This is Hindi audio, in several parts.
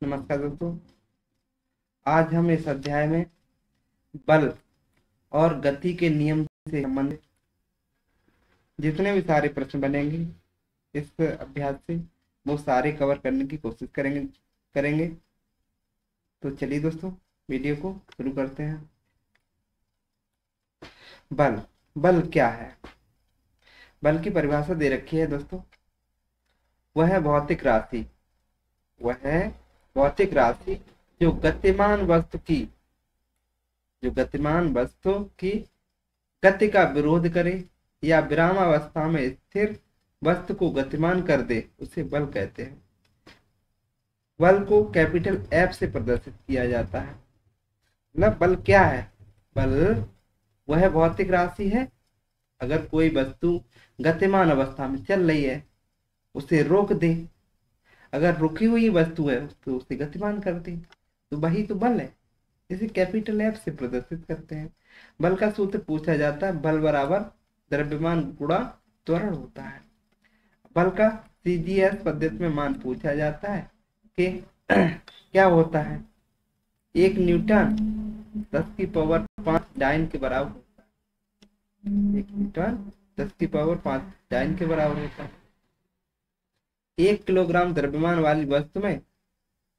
नमस्कार दोस्तों। आज हम इस अध्याय में बल और गति के नियम से संबंधित जितने भी सारे प्रश्न बनेंगे इस अभ्यास से वो सारे कवर करने की कोशिश करेंगे। तो चलिए दोस्तों, वीडियो को शुरू करते हैं। बल बल क्या है? बल की परिभाषा दे रखी है दोस्तों। वह है भौतिक राशि जो गतिमान वस्तु की गति का विरोध करे या विरामावस्था में स्थिर वस्तु को गतिमान कर दे, उसे बल कहते हैं। बल को कैपिटल एफ से प्रदर्शित किया जाता है। मतलब बल क्या है? बल वह भौतिक राशि है, अगर कोई वस्तु गतिमान अवस्था में चल रही है उसे रोक दे, अगर रुकी हुई वस्तु है तो उसे गतिमान कर दे, तो वही तो बल है। इसे कैपिटल एफ से प्रदर्शित करते हैं। बल का सूत्र पूछा जाता है, बल बराबर द्रव्यमान गुणा त्वरण होता है। बल का सीजीएस पद्धति में मान पूछा जाता है कि क्या होता है? 1 न्यूटन 10⁵ डाइन के बराबर होता है। 1 न्यूटन 10⁵ डाइन के बराबर होता है। 1 किलोग्राम द्रव्यमान वाली वस्तु में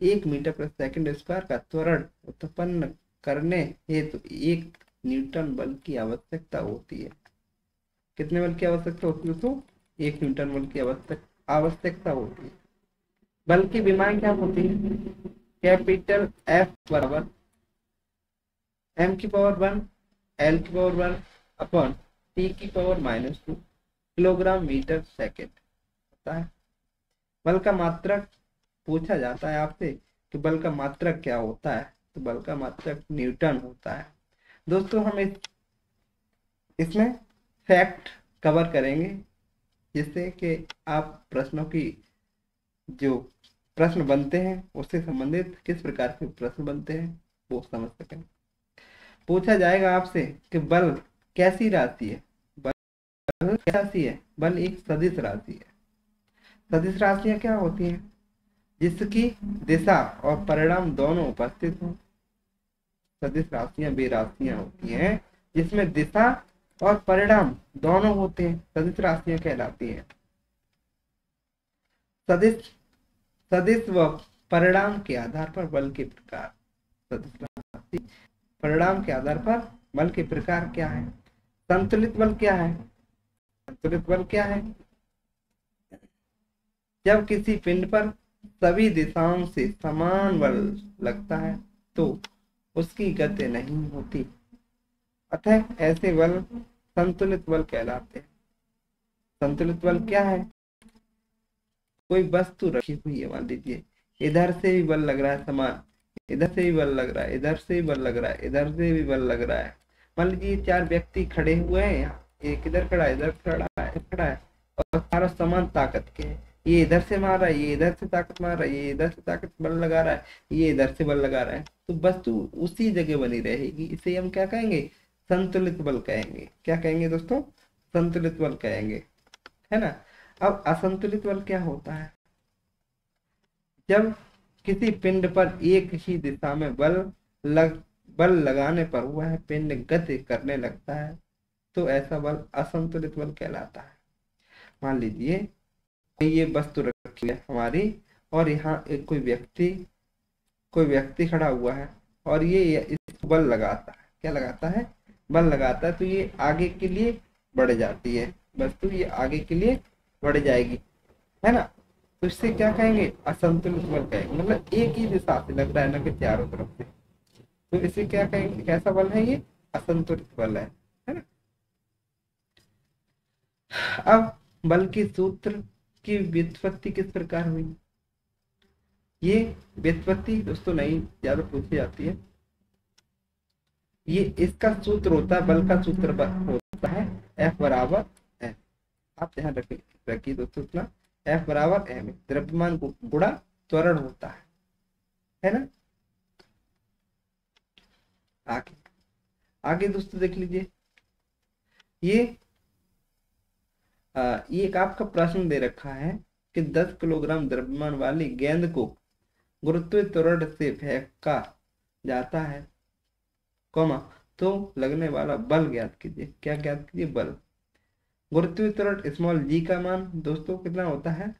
1 मीटर प्रति सेकंड स्क्वायर का त्वरण उत्पन्न करने हेतु 1 न्यूटन बल की आवश्यकता होती है। कितने बल की आवश्यकता होती है? तो 1 न्यूटन बल की आवश्यकता होती है। बल की विमाएं क्या होती है? कैपिटल एफ बराबर m⁴1 l⁴1 upon t⁻⁻2 kilogram metre second होता है। बल का मात्रक पूछा जाता है आपसे कि बल का मात्रक क्या होता है, तो बल का मात्रक न्यूटन होता है। दोस्तों, हम इसमें फैक्ट कवर करेंगे जिससे कि आप प्रश्नों की जो प्रश्न बनते हैं उससे संबंधित किस प्रकार के प्रश्न बनते हैं वो समझ सकें। पूछा जाएगा आपसे कि बल कैसी राशि है? बल क्या राशि है? बल एक सदिश राशि है। सदिश राशियां क्या होती हैं? जिसकी दिशा और परिणाम दोनों उपस्थित हों। सदिश राशियां वे राशियां होती हैं जिसमें दिशा और परिणाम दोनों होते हैं, सदिश राशियां कहलाती हैं। सदिश व परिणाम के आधार पर बल के प्रकार। सदिश राशि परिणाम के आधार पर बल के प्रकार क्या है? संतुलित बल क्या है? संतुलित बल क्या है? जब किसी पिंड पर सभी दिशाओं से समान बल लगता है तो उसकी गति नहीं होती, अतः ऐसे बल संतुलित बल कहलाते हैं। संतुलित बल क्या है? कोई वस्तु रखी हुई है, मान लीजिए इधर से भी बल लग रहा है समान, इधर से भी बल लग रहा है, इधर से भी बल लग रहा है, इधर से भी बल लग रहा है। मान लीजिए 4 व्यक्ति खड़े हुए हैं, यहाँ एक इधर खड़ा है, इधर खड़ा है और सारा समान ताकत के है। ये इधर से मार रहा है, ये इधर से ताकत मार रहा है, ये इधर से ताकत बल लगा रहा है, ये इधर से बल लगा रहा है, तो वस्तु उसी जगह बनी रहेगी। इसे हम क्या कहेंगे? संतुलित बल कहेंगे। क्या कहेंगे दोस्तों? संतुलित बल कहेंगे, है ना। अब असंतुलित बल क्या होता है? जब किसी पिंड पर एक ही दिशा में बल लगाने पर वह पिंड गति करने लगता है तो ऐसा बल असंतुलित बल कहलाता है। मान लीजिए ये वस्तु रखी है हमारी और यहाँ एक कोई व्यक्ति खड़ा हुआ है और ये इस बल लगाता है। क्या लगाता है? बल लगाता है, तो ये आगे के लिए बढ़ जाती है वस्तु, ये आगे के लिए बढ़ जाएगी, है ना। तो इससे क्या कहेंगे? असंतुलित बल कहेंगे। मतलब एक ही दिशा से लग रहा है ना कि चारों तरफ से, तो इसे क्या कहेंगे? कैसा बल है ये? असंतुलित बल है ना। अब बल के सूत्र की व्युत्पत्ति किस प्रकार हुई? ये व्युत्पत्ति दोस्तों नहीं ज्यादा पूछी जाती है। ये इसका सूत्र होता है, बल का सूत्र होता है F बराबर m। आप ध्यान रखिए दोस्तों इतना, F बराबर m, द्रव्यमान गुणा त्वरण होता है ना। आगे दोस्तों देख लीजिए, ये एक आपका प्रश्न दे रखा है कि 10 किलोग्राम द्रव्यमान वाली गेंद को गुरुत्वीय त्वरण से फेंका जाता है, कॉमा, तो लगने वाला बल ज्ञात कीजिए। क्या ज्ञात कीजिए? बल। गुरुत्वीय त्वरण स्मॉल जी का मान दोस्तों कितना होता है?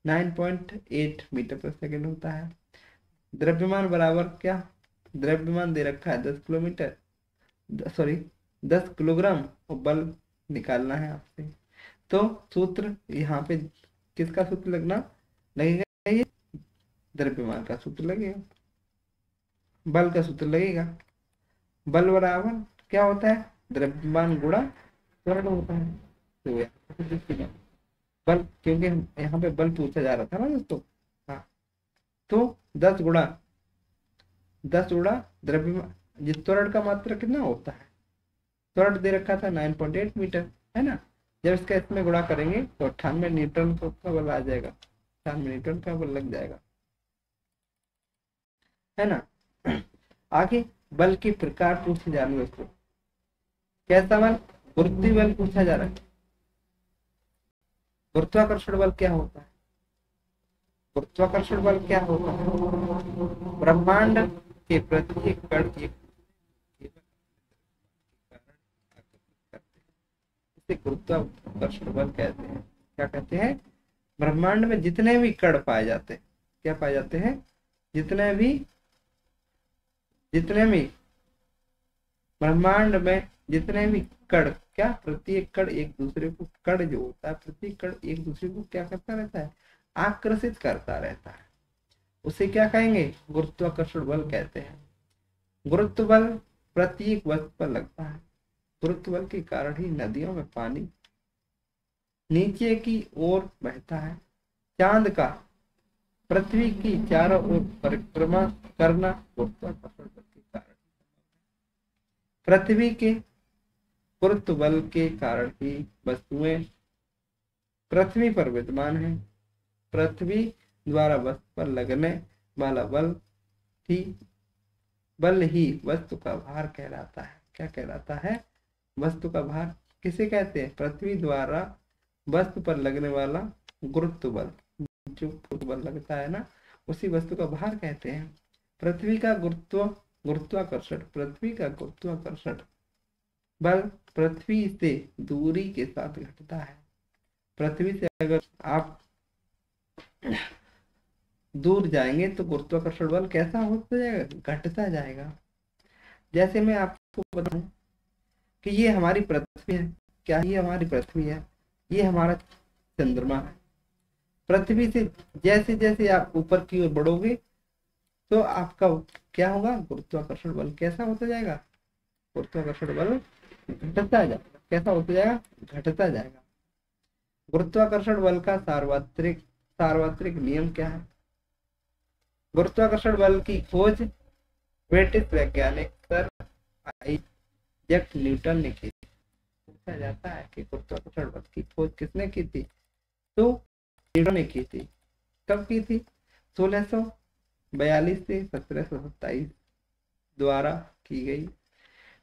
9.8 मीटर पर सेकंड होता है। द्रव्यमान बराबर क्या? द्रव्यमान दे रखा है 10 किलोमीटर, सॉरी 10 किलोग्राम, और बल निकालना है आपसे। तो सूत्र यहाँ पे किसका सूत्र लगेगा? ये द्रव्यमान का सूत्र लगेगा, बल का सूत्र लगेगा। बल बराबर क्या होता है? द्रव्यमान गुणा त्वरण होता है। तो बल, क्योंकि यहाँ पे बल पूछा जा रहा था ना दोस्तों। हाँ, तो 10 गुणा द्रव्यमान, जिस त्वरण का मात्रा कितना होता है? त्वरण दे रखा था 9.8 मीटर, है ना। जब इसका इसमें गुणा करेंगे तो 98 न्यूटन का बल आ जाएगा, 98 न्यूटन का बल लग जाएगा, है ना। आगे बल के प्रकार पूछे जा रहे हैं दोस्तों। कैसा बल? गुरुत्वीय बल पूछा जा रहा है। गुरुत्वाकर्षण बल क्या होता है? गुरुत्वाकर्षण बल क्या होता है? ब्रह्मांड के प्रत्येक कण एक गुरुत्वाकर्षण बल कहते हैं। क्या कहते हैं? ब्रह्मांड में जितने भी कण पाए जाते हैं, क्या पाए जाते हैं? जितने भी ब्रह्मांड में जितने भी कण, क्या प्रत्येक कण एक दूसरे को, कण जो होता है प्रत्येक कण एक दूसरे को क्या करता रहता है? आकर्षित करता रहता है। उसे क्या कहेंगे? गुरुत्वाकर्षण बल कहते हैं। गुरुत्व बल प्रत्येक वस्तु पर लगता है। गुरुत्व बल के कारण ही नदियों में पानी नीचे की ओर बहता है। चांद का पृथ्वी की चारों ओर परिक्रमा करना गुरुत्वाकर्षण बल के कारण। पृथ्वी के गुरुत्व बल के कारण ही वस्तुएं पृथ्वी पर विद्यमान है। पृथ्वी द्वारा वस्तु पर लगने वाला बल ही वस्तु का भार कहलाता है। क्या कहलाता है? वस्तु का भार किसे कहते हैं? पृथ्वी द्वारा वस्तु पर लगने वाला गुरुत्व बल, जो बल लगता है ना, उसी वस्तु का भार कहते हैं। पृथ्वी का गुरुत्वाकर्षण बल पृथ्वी से दूरी के साथ घटता है। पृथ्वी से अगर आप दूर जाएंगे तो गुरुत्वाकर्षण बल कैसा होता जाएगा? घटता जाएगा। जैसे मैं आपको बताऊं कि ये हमारी पृथ्वी है। क्या ये हमारी पृथ्वी है? ये हमारा चंद्रमा है। पृथ्वी से जैसे जैसे आप ऊपर की ओर बढ़ोगे तो आपका क्या होगा? गुरुत्वाकर्षण बल कैसा होता जाएगा? गुरुत्वाकर्षण बल घटता जाएगा। कैसा होता जाएगा? घटता जाएगा। गुरुत्वाकर्षण बल का सार्वत्रिक नियम क्या है? गुरुत्वाकर्षण बल की खोज ब्रिटिश वैज्ञानिक सर आइजैक न्यूटन ने की। पूछा जाता है कि गुरुत्वाकर्षण बल की खोज किसने की थी? तो न्यूटन ने की थी। कब की थी? 1642 से 1727 द्वारा की गई।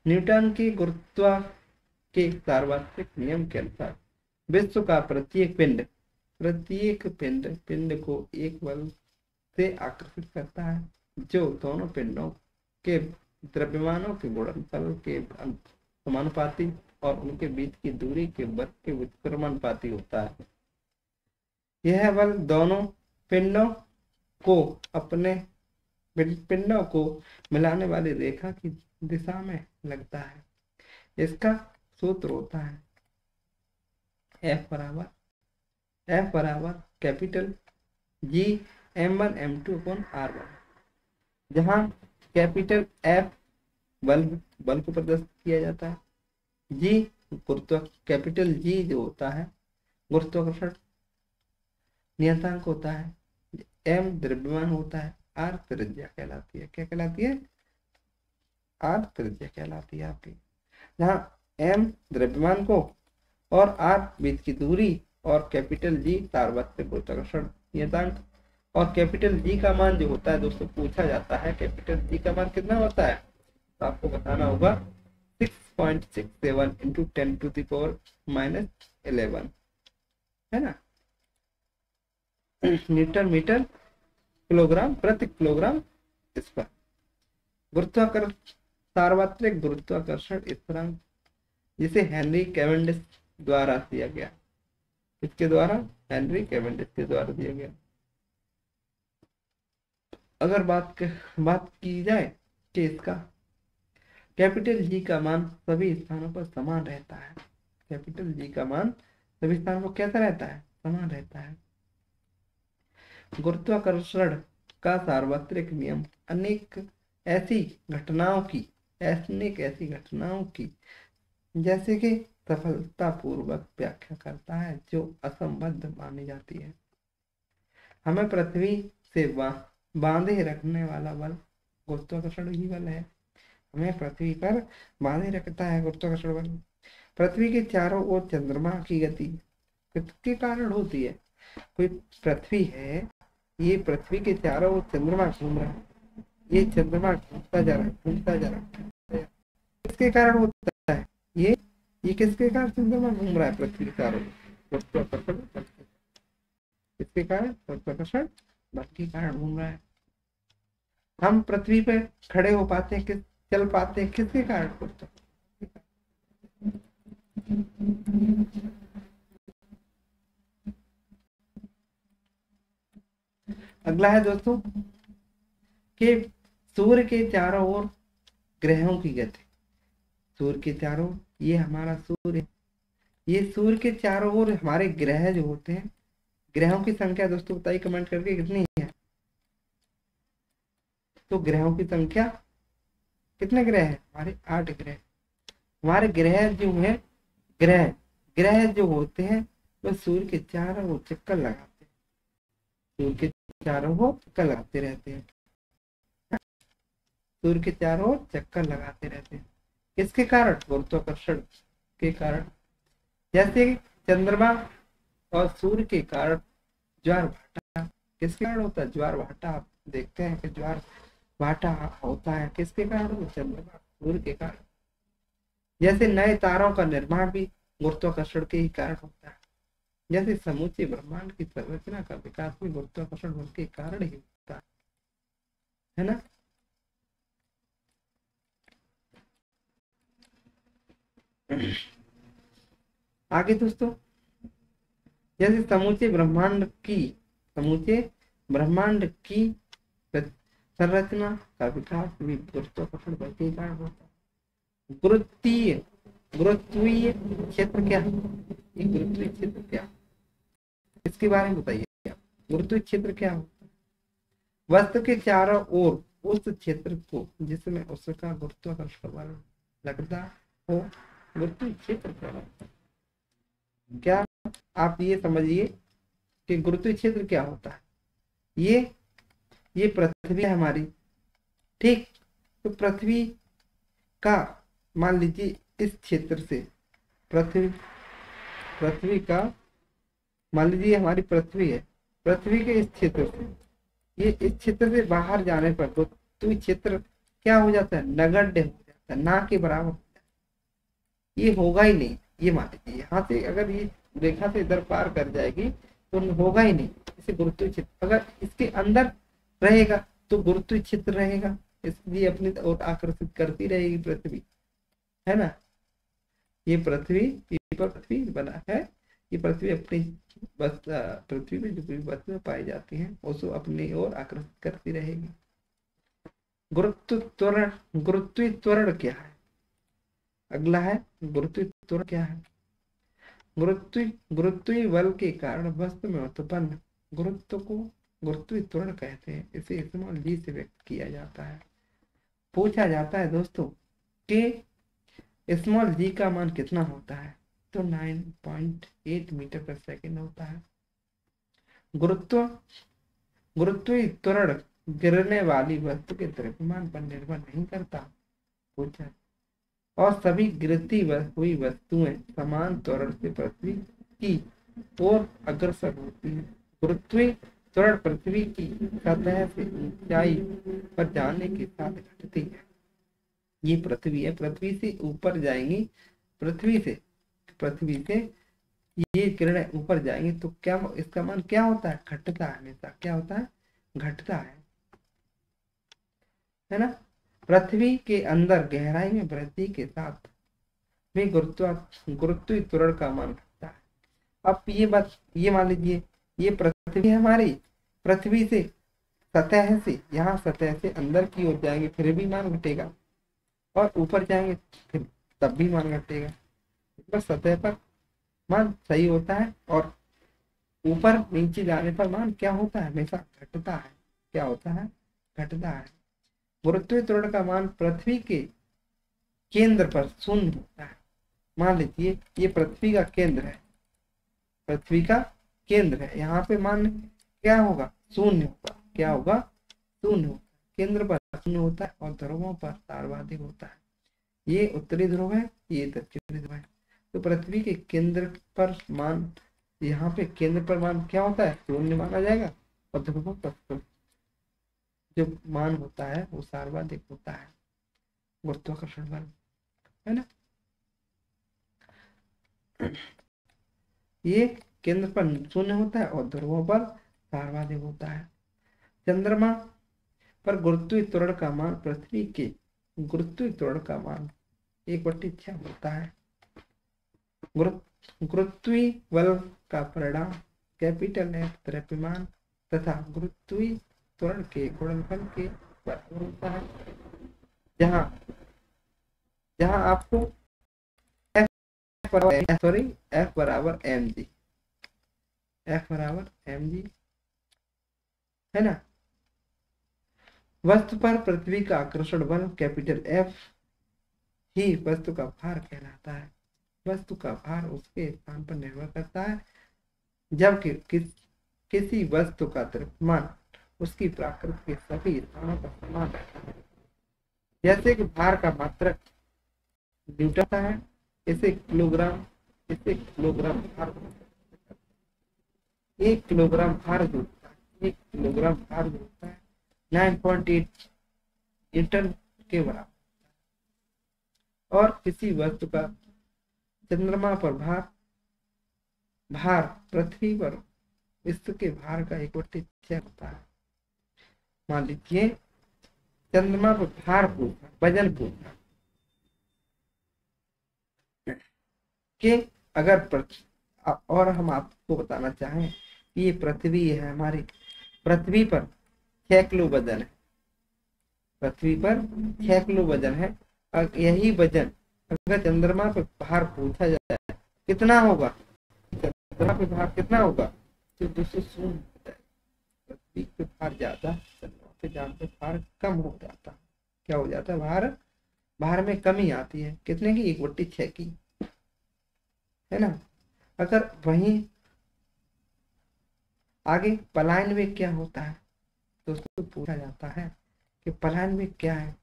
न्यूटन के गुरुत्व के सार्वत्रिक नियम के अनुसार विश्व का प्रत्येक पिंड को एक बल से आकर्षित करता है, जो दोनों पिंडों के द्रव्यमानों के गुणनफल के समानुपाती और उनके बीच की दूरी के वर्ग के व्युत्क्रमानुपाती होता है। यह बल दोनों पिंडों को मिलाने वाली रेखा की दिशा में लगता है। इसका सूत्र होता है F बराबर capital G m1 m2 upon r1, जहां कैपिटल F बल को प्रदर्शित किया जाता है, कैपिटल G जो होता है गुरुत्वाकर्षण नियतांक होता है, m द्रव्यमान होता है, r त्रिज्या कहलाती है। क्या कहलाती है? r त्रिज्या कहलाती है आपकी। जहां m द्रव्यमान को और r बीच की दूरी और कैपिटल G सार्वत्रिक गुरुत्वाकर्षण नियतांक, और कैपिटल G का मान जो होता है दोस्तों पूछा जाता है, कैपिटल G का मान कितना होता है? तो आपको बताना होगा 6.67 इंटू 10⁻⁻11, है ना, न्यूटन मीटर किलोग्राम प्रति किलोग्राम स्क्वायर। गुरुत्वाकर्षण, सार्वत्रिक गुरुत्वाकर्षण स्थिरांक, जिसे हेनरी कैवेंडिश द्वारा दिया गया। किसके द्वारा? हेनरी कैवेंडिश के द्वारा दिया गया। अगर बात की जाए कि इसका कैपिटल जी का मान सभी स्थानों पर समान रहता है। कैपिटल जी का मान सभी स्थानों पर कैसा रहता है? समान रहता है। गुरुत्वाकर्षण का सार्वत्रिक नियम अनेक ऐसी घटनाओं की जैसे कि सफलतापूर्वक व्याख्या करता है जो असंबद्ध मानी जाती है। हमें पृथ्वी से बांधे रखने वाला बल गुरुत्वाकर्षण ही बल है। हमें पृथ्वी पर बांधे रखता है गुरुत्वाकर्षण बल। पृथ्वी के चारों ओर चंद्रमा की गति किसके कारण होती है? कोई पृथ्वी है, ये पृथ्वी के चारों ओर चंद्रमा घूम रहा है, ये चंद्रमा घूमता जा रहा है, किसके कारण होता है? ये किसके कारण चंद्रमा घूम रहा है पृथ्वी के चारों ओर? गुरुत्वाकर्षण बल। किसके कारण? गुरुत्वाकर्षण बल के कारण घूम रहा है। हम पृथ्वी पे खड़े हो पाते हैं, चल पाते हैं, किसके कारण? अगला है दोस्तों कि सूर्य के चारों ओर ग्रहों की गति। सूर्य के चारों, ये हमारा सूर्य, ये सूर्य के चारों ओर हमारे ग्रह जो होते हैं, ग्रहों की संख्या दोस्तों बताइए कमेंट करके कितनी है? तो ग्रहों की संख्या, कितने ग्रह हैं? हमारे 8 ग्रह। हमारे ग्रह जो है, ग्रह जो होते हैं वो सूर्य के चारों ओर चक्कर लगाते हैं, सूर्य के चारों ओर चक्कर लगाते रहते हैं, सूर्य के चारों ओर चक्कर लगाते रहते हैं। किसके कारण? गुरुत्वाकर्षण के कारण। जैसे चंद्रमा और सूर्य के कारण ज्वार भाटा किसके कारण होता है? ज्वार भाटा आप देखते हैं कि ज्वार भाटा होता है किसके कारण? चंद्रमा सूर्य के कारण। जैसे नए तारों का निर्माण भी गुरुत्वाकर्षण के ही कारण होता है। जैसे समूचे ब्रह्मांड की संरचना का विकास भी गुरुत्वाकर्षण बल के कारण ही होता है ना? आगे दोस्तों, जैसे समूचे ब्रह्मांड की संरचना का विकास भी गुरुत्वाकर्षण बल के कारण होता है। गुरुत्वीय क्षेत्र क्या है? ये गुरुत्वीय क्षेत्र क्या, इसके बारे में बताइए। गुरुत्वीय क्षेत्र क्या होता है? वस्तु के चारों ओर उस क्षेत्र को जिसमें उसका गुरुत्वाकर्षण बल लगता हो, गुरुत्वीय क्षेत्र कहलाता है। क्या आप ये समझिए कि गुरुत्वीय क्षेत्र क्या होता है? ये पृथ्वी है हमारी, ठीक? तो पृथ्वी का मान लीजिए इस क्षेत्र से पृथ्वी का मान लीजिए हमारी पृथ्वी है, पृथ्वी के इस क्षेत्र से, ये इस क्षेत्र से बाहर जाने पर गुरुत्वीय क्षेत्र क्या हो जाता है? नगण्य हो जाता है, ना के बराबर हो जाता है। ये होगा ही नहीं। ये मान लीजिए यहाँ से अगर ये रेखा से इधर पार कर जाएगी तो होगा ही नहीं। इसे गुरुत्वीय क्षेत्र, अगर इसके अंदर रहेगा तो गुरुत्वीय क्षेत्र रहेगा, इसलिए अपनी ओर आकर्षित करती रहेगी पृथ्वी, है ना? ये पृथ्वी बना है, ये पृथ्वी अपनी पृथ्वी में जो भी वस्तुएं पाई जाती हैं उसको अपनी ओर आकर्षित करती रहेगी। गुरुत्वीय त्वरण क्या है? अगला है गुरुत्वीय त्वरण क्या है? गुरुत्वीय बल के कारण वस्तु में उत्पन्न गुरुत्व को गुरुत्वीय त्वरण कहते हैं। इसे स्मॉल जी से व्यक्त किया जाता है। पूछा जाता है दोस्तों कि स्मॉल जी का मान कितना होता है? तो 9.8 मीटर पर सेकेंड होता है। गुरुत्वीय त्वरण गिरने वाली वस्तु के द्रव्यमान पर निर्भर नहीं करता। पूछा, और सभी गिरती हुई वस्तुएं समान त्वरण से पृथ्वी की ओर अग्रसर होती है। गुरुत्वीय त्वरण पृथ्वी की सतह से ऊंचाई पर जाने के साथ घटती है। ये पृथ्वी है, पृथ्वी से ऊपर जाएंगी, पृथ्वी से ये किरणें ऊपर जाएंगी तो क्या इसका मान क्या होता है? घटता है हमेशा। क्या होता है? घटता है ना। पृथ्वी के अंदर गहराई में वृद्धि के साथ में गुरुत्वीय त्वरण का मान घटता है। अब ये मान लीजिए, ये पृथ्वी हमारी, पृथ्वी से सतह से, यहाँ सतह से अंदर की ओर जाएंगे फिर भी मान घटेगा, और ऊपर जाएंगे फिर तब भी मान घटेगा। बस सतह पर मान सही होता है और ऊपर नीचे जाने पर मान क्या होता है, हमेशा घटता है। क्या होता है, घटता है। गुरुत्वीय त्वरण का मान पृथ्वी के केंद्र पर शून्य होता है। मान लीजिए ये पृथ्वी का केंद्र है, पृथ्वी का केंद्र है, यहाँ पे मान क्या होगा, शून्य होगा। क्या होगा, शून्य होगा। केंद्र पर शून्य होता है और ध्रुवों पर सार्वधिक होता है। ये उत्तरी ध्रुव है, ये दक्षिणी ध्रुव है। तो पृथ्वी के केंद्र पर मान, यहाँ पे केंद्र पर मान क्या होता है, शून्य माना जाएगा, और ध्रुवों पर जो मान होता है वो सर्वाधिक होता है, गुरुत्वाकर्षण बल, है ना। ये केंद्र पर शून्य होता है और ध्रुवों पर सर्वाधिक होता है। चंद्रमा पर गुरुत्वीय त्वरण का मान पृथ्वी के गुरुत्वीय त्वरण का मान 1/6 होता है। गुरुत्वीय बल का परिणाम कैपिटल F द्रव्यमान तथा गुरुत्वीय त्वरण के गुणनफल के बराबर होता है। जहां आपको F बराबर mg है ना। वस्तु पर पृथ्वी का आकर्षण बल कैपिटल F ही वस्तु का भार कहलाता है। वस्तु का भार उसके स्थान पर निर्भर करता है, जबकि किसी वस्तु का द्रव्यमान उसकी प्राकृत के सभी स्थानों पर समान रहता है। जैसे कि भार का मात्रक न्यूटन है, इसे किलोग्राम भार, 1 किलोग्राम भार जो होता है, 1 किलोग्राम भार जो होता है 9.8 न्यूटन के बराबर। और किसी वस्तु का चंद्रमा पर भार पृथ्वी पर इसके भार का 1/6 होता है। मान लीजिए चंद्रमा पर भार पूछा, वजन पूछा कि अगर और हम आपको बताना चाहें कि ये पृथ्वी है हमारी, पृथ्वी पर 6 किलो वजन है, पृथ्वी पर 6 किलो वजन है। यही वजन अगर चंद्रमा पर भार पूछा जाए कितना होगा, चंद्रमा पे भार कितना होगा, तो 200 होता है। पृथ्वी पे भार ज्यादा, चंद्रमा पे जाकर भार कम हो जाता है। क्या हो जाता है, भार में कमी आती है। कितने की, 1/6 की, है ना। अगर वहीं आगे पलायन वेग क्या होता है, दोस्तों पूछा जाता है कि पलायन वेग क्या है।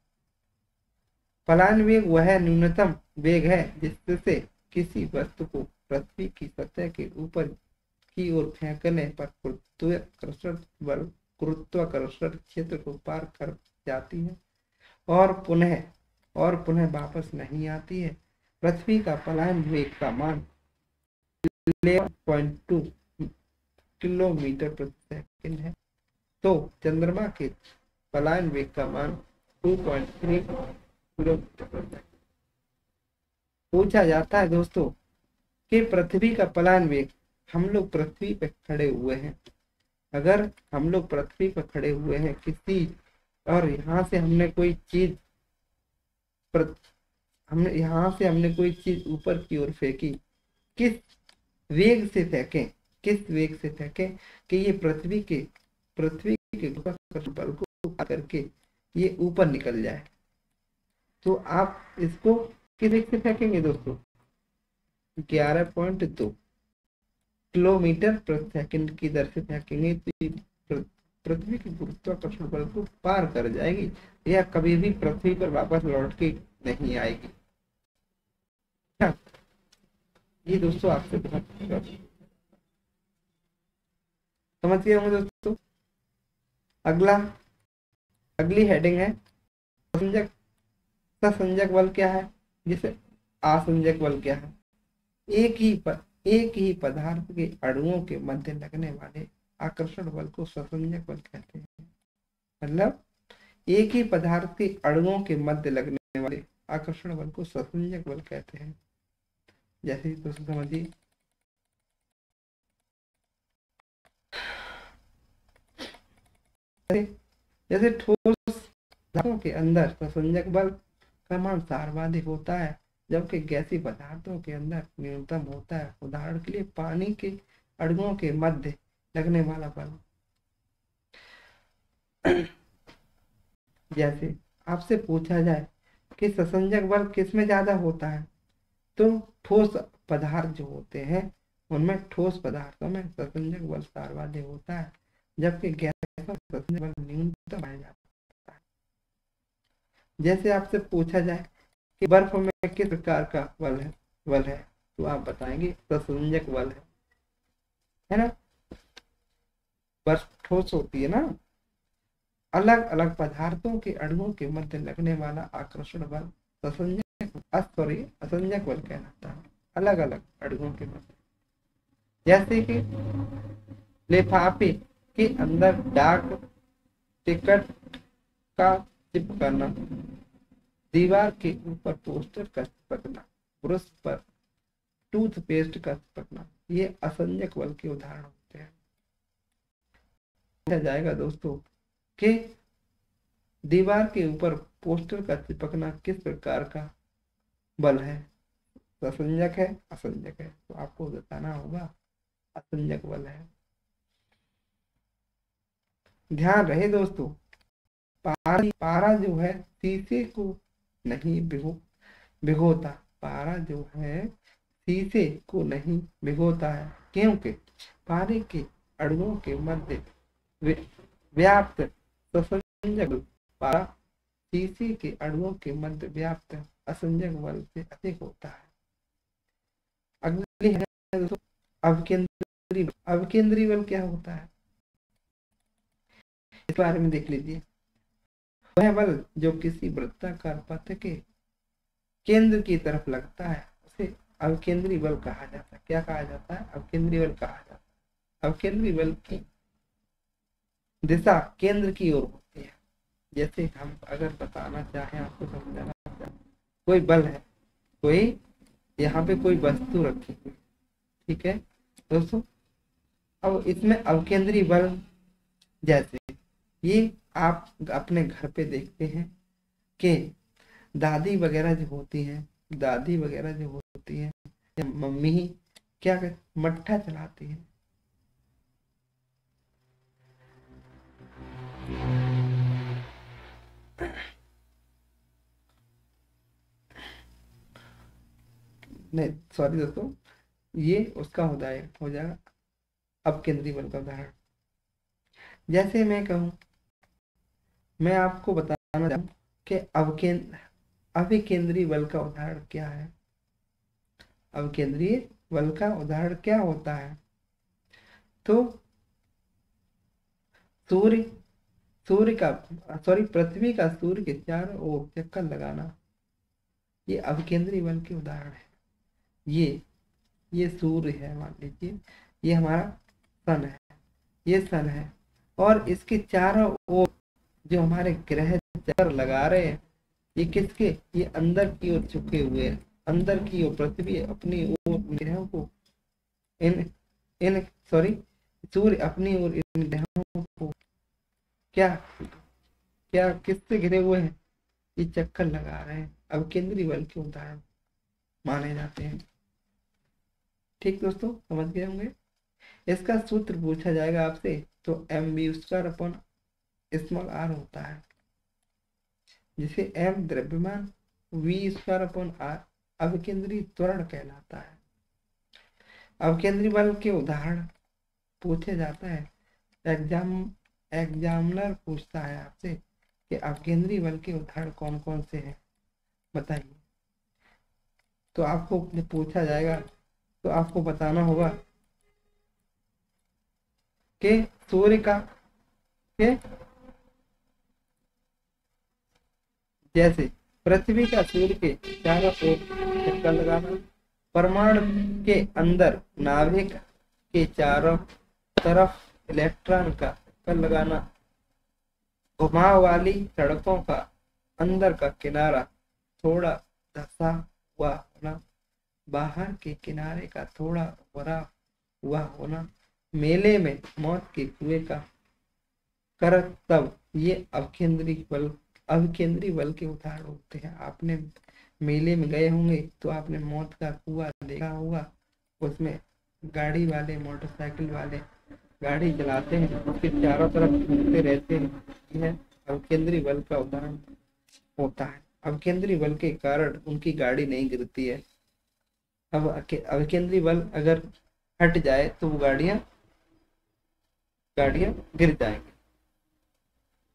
पलायन वेग वह न्यूनतम वेग है जिससे किसी वस्तु को पृथ्वी की सतह के ऊपर की ओर फेंकने पर गुरुत्वाकर्षण क्षेत्र को पार कर जाती है और पुनः वापस नहीं आती है। पृथ्वी का पलायन वेग का मान 11.2 किलोमीटर प्रति सेकंड है। तो चंद्रमा के पलायन वेग का मान 2.3 किलोमीटर प्रति सेकंड। पूछा जाता है दोस्तों कि पृथ्वी का पलायन वेग, हम लोग पृथ्वी पर खड़े हुए हैं, अगर हम लोग पृथ्वी पर खड़े हुए हैं किसी, और यहाँ से हमने कोई चीज ऊपर की ओर फेंकी, किस वेग से फेंकें कि ये पृथ्वी के गुरुत्वाकर्षण बल को करके ये ऊपर निकल जाए। तो आप इसको किस वेग से फेंकेंगे दोस्तों, 11.2 किलोमीटर प्रति सेकंड की दर से फेंकेंगे तो पृथ्वी के गुरुत्वाकर्षण बल को पार कर जाएगी, या कभी भी पृथ्वी पर वापस लौट के नहीं आएगी। ये दोस्तों आपसे बहुत समझ गए होंगे दोस्तों। अगली हेडिंग है ससंजक बल क्या है, जिसे आसंजक बल क्या है। एक ही पदार्थ के अणुओं के मध्य लगने वाले आकर्षण बल को ससंजक बल कहते हैं। मतलब एक ही पदार्थ के अणुओं के मध्य लगने वाले आकर्षण बल को ससंजक बल कहते हैं। जैसे दोस्तों समझिए, जैसे ठोस धातुओं के अंदर ससंजक बल का मान सर्वाधिक होता है, जबकि गैसीय पदार्थों के अंदर न्यूनतम होता है। उदाहरण के लिए पानी के अणुओं के मध्य लगने वाला बल। जैसे आपसे पूछा जाए कि ससंजक बल किसमें ज्यादा होता है, तो ठोस पदार्थ जो होते हैं उनमें, ठोस पदार्थों में ससंजक बल सर्वाधिक होता है, जबकि गैस में ससंजक बल न्यूनतम पाया जाता है। जैसे आपसे पूछा जाए कि बर्फ में किस प्रकार का बल है, तो आप बताएंगे ससंजक बल है ना। बर्फ ठोस होती है ना। अलग अलग पदार्थों के अणुओं के मध्य लगने वाला आकर्षण बल असंजक बल कहलाता है। अलग अलग अणुओं के मध्य, जैसे कि लिफाफे के अंदर डाक टिकट का चिपकाना, दीवार के ऊपर पोस्टर का चिपकना, ब्रश पर टूथपेस्ट का चिपकना, ये असंजक बल के उदाहरण होते हैं। जाएगा दोस्तों कि दीवार के ऊपर पोस्टर का चिपकना किस प्रकार का बल है, ससंजक है असंजक है, तो आपको बताना होगा असंजक बल है। ध्यान रहे दोस्तों, पारा जो है शीशे को नहीं भिगोता, पारा जो है शीशे को नहीं भिगोता है, क्योंकि पारे के अणुओं के मध्य व्याप्त ससंजक बल पारा शीशे के अणुओं के मध्य व्याप्त असंजक बल से अधिक होता है। अगली है दोस्तों अवकेंद्री। अवकेंद्री बल क्या होता है, इस बारे में देख लीजिए। वह बल जो किसी वृत्ताकार पथ के केंद्र की तरफ लगता है उसे अवकेंद्री बल कहा जाता है। क्या कहा जाता है, अवकेंद्री बल कहा जाता है। अवकेंद्री बल की दिशा केंद्र की ओर होती है। जैसे हम अगर बताना चाहें, आपको समझाना चाहें, कोई बल है, कोई यहाँ पे कोई वस्तु रखी हुई, ठीक है दोस्तों। अब इसमें अवकेंद्री बल, जैसे ये आप अपने घर पे देखते हैं कि दादी वगैरह जो होती हैं, दादी वगैरह जो होती हैं या मम्मी ही क्या मट्ठा चलाती है, नहीं सॉरी दोस्तों, ये उसका हो जाएगा अपकेंद्री बल का उदाहरण। जैसे मैं कहूं, मैं आपको बताना चाहूँ कि अभिकेंद्री बल का उदाहरण क्या है। अभिकेंद्रीय बल का उदाहरण क्या होता है, तो पृथ्वी का सूर्य के चारों ओर चक्कर लगाना, ये अभिकेंद्री बल के उदाहरण है। ये सूर्य है, मान लीजिए ये हमारा सन है, ये सन है, और इसके चारों ओर जो हमारे ग्रह चक्कर लगा रहे हैं, ये किसके, ये अंदर की ओर झुके हुए हैं। अंदर की ओर पृथ्वी अपनी ओर ग्रहों को सूर्य अपनी ओर इन ग्रहों को क्या किससे घिरे हुए हैं, ये चक्कर लगा रहे हैं। अब केंद्रीय बल के उदाहरण माने जाते हैं। ठीक दोस्तों, समझ गए होंगे। इसका सूत्र पूछा जाएगा आपसे, तो mv²/r होता है, जिसे m द्रव्यमान, v²/r अवकेंद्री त्वरण कहलाता है। अवकेंद्री बल के उदाहरण पूछे जाता है, एग्जामिनर पूछता है आपसे कि अवकेंद्री बल के उदाहरण कौन कौन से हैं, बताइए। तो आपको जब पूछा जाएगा तो आपको बताना होगा कि सूर्य का के जैसे पृथ्वी का सूर्य के चारों ओर चक्कर लगाना, परमाणु के अंदर नाभिक के चारों तरफ इलेक्ट्रॉन का चक्कर लगाना, घुमाव वाली सड़कों का अंदर का किनारा थोड़ा धंसा हुआ होना, बाहर के किनारे का थोड़ा भरा हुआ होना, मेले में मौत के कुएं का करतब, ये अविकेंद्री बल के उदाहरण होते हैं। आपने मेले में गए होंगे तो आपने मौत का कुआं देखा होगा, उसमें गाड़ी वाले मोटरसाइकिल वाले गाड़ी चलाते हैं, उसके चारों तरफ घूमते रहते हैं। यह अविकेंद्री बल का उदाहरण होता है। अविकेंद्री बल के कारण उनकी गाड़ी नहीं गिरती है। अब अविकेंद्री बल अगर हट जाए तो वो गाड़ियां गिर जाएंगी।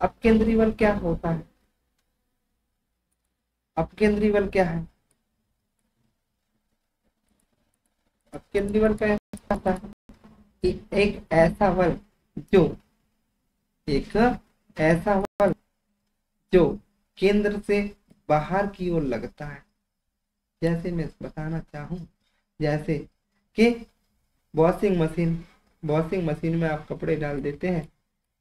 अपकेंद्री बल क्या होता है? अपकेंद्री बल क्या है? अपकेंद्री बल क्या होता है कि एक ऐसा बल जो केंद्र से बाहर की ओर लगता है। जैसे मैं बताना चाहूं, जैसे कि वॉशिंग मशीन में आप कपड़े डाल देते हैं,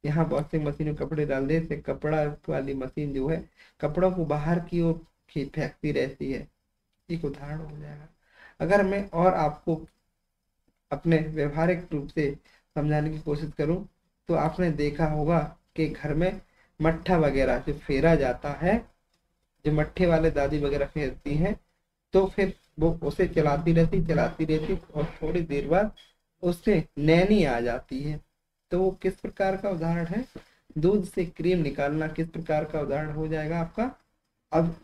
यहाँ वॉशिंग मशीन में कपड़े डाल देते, कपड़ा वाली मशीन जो है कपड़ों को बाहर की ओर फेंकती रहती है। एक उदाहरण हो जाएगा। अगर मैं और आपको अपने व्यवहारिक रूप से समझाने की कोशिश करूं तो आपने देखा होगा कि घर में मट्ठा वगैरह जो फेरा जाता है, जो मट्ठे वाले दादी वगैरह फेरती हैं, तो फिर वो उसे चलाती रहती और थोड़ी देर बाद उससे नैनी आ जाती है। तो वो किस प्रकार का उदाहरण है? दूध से क्रीम निकालना किस प्रकार का उदाहरण हो जाएगा आपका? अब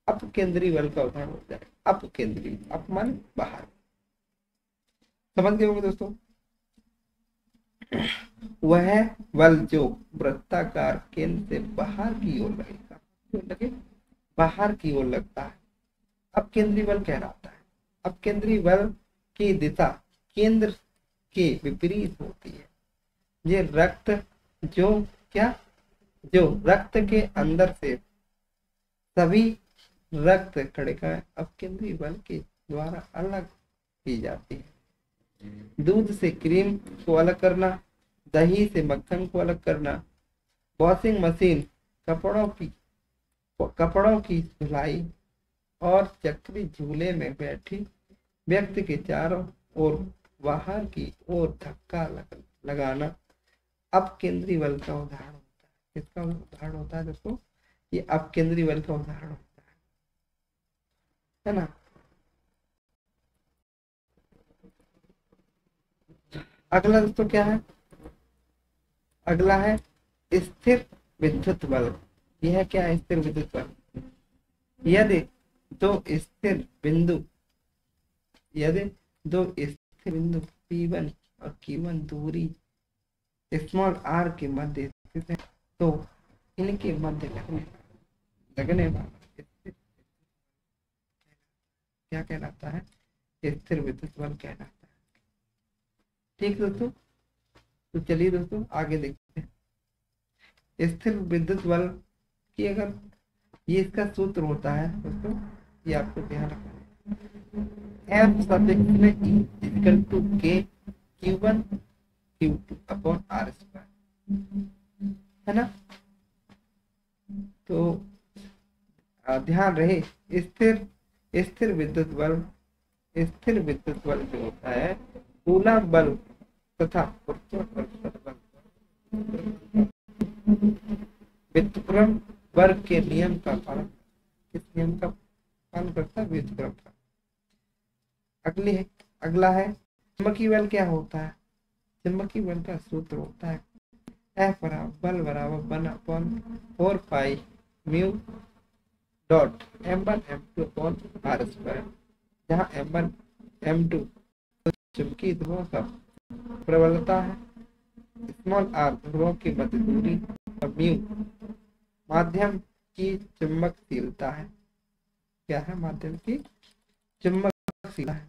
अपकेंद्री बल का उदाहरण हो जाएगा। अपकेंद्री, अप मान बाहर। समझ गए होंगे दोस्तों? वह बल जो वृत्ताकार केंद्र से बाहर की ओर लगेगा, बाहर की ओर लगता है, अपकेंद्री बल कहलाता है। अपकेंद्री बल की दिशा केंद्र के विपरीत होती है। ये जो रक्त के अंदर से सभी रक्त कणिकाएं अपकेंद्री बल के द्वारा अलग की जाती है। दूध से क्रीम को अलग करना, दही से मक्खन को अलग करना, वॉशिंग मशीन कपड़ों की धुलाई और चक्री झूले में बैठी व्यक्ति के चारों ओर बाहर की ओर धक्का लगाना अपकेंद्री बल का उदाहरण होता है। किसका उदाहरण होता है दोस्तों? ये अपकेंद्री बल का उदाहरण होता है ना। अगला दोस्तों क्या है? अगला है स्थिर विद्युत बल। यह क्या है? स्थिर विद्युत बल। यदि दो स्थिर बिंदु P1 और Q1 दूरी स्मॉल r के मध्य स्थित है तो इनके मध्य लगने वाला क्या कहलाता है? स्थिर विद्युत बल कहलाता है। ठीक दोस्तों, तो चलिए दोस्तों आगे देखते हैं। स्थिर विद्युत बल की अगर ये इसका सूत्र होता है दोस्तों, ये आपको ध्यान रखना है। F सफिक्स में E equal to K Q1 Q2 upon R square, है ना। तो ध्यान रहे, स्थिर विद्युत बल जो होता है कूलम बल तथा व्युत्क्रम वर्ग के नियम का पालन, किस नियम का पालन करता है? व्युत्क्रम का। अगला है चुंबकीय बल क्या होता है? चुंबकीय बल का सूत्र होता है F बल बराबर 1/4 पाई mu dot M1 M2 upon R square, जहाँ M1 M2 चुंबकीय ध्रुवों का प्रबलता है, स्मॉल r ध्रुवों की मध्य दूरी और म्यू माध्यम की चुंबकशीलता है। क्या है? माध्यम की चुंबकशीलता है।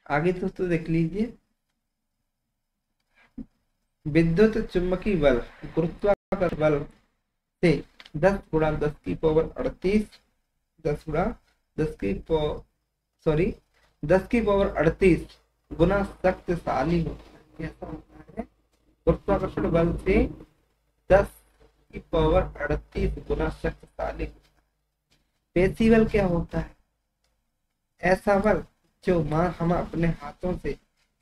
आगे दोस्तों देख लीजिए, विद्युत चुंबकीय बल गुरुत्वाकर्षण बल से 10 गुणा 10 की पावर 38, 10 गुणा 10 की सॉरी 10 की पावर 38 गुना शक्तिशाली होता है। कैसा होता है? गुरुत्वाकर्षण बल से 10 की पावर 38 गुना शक्तिशाली। पेशी बल क्या होता है? ऐसा बल जो हम अपने हाथों से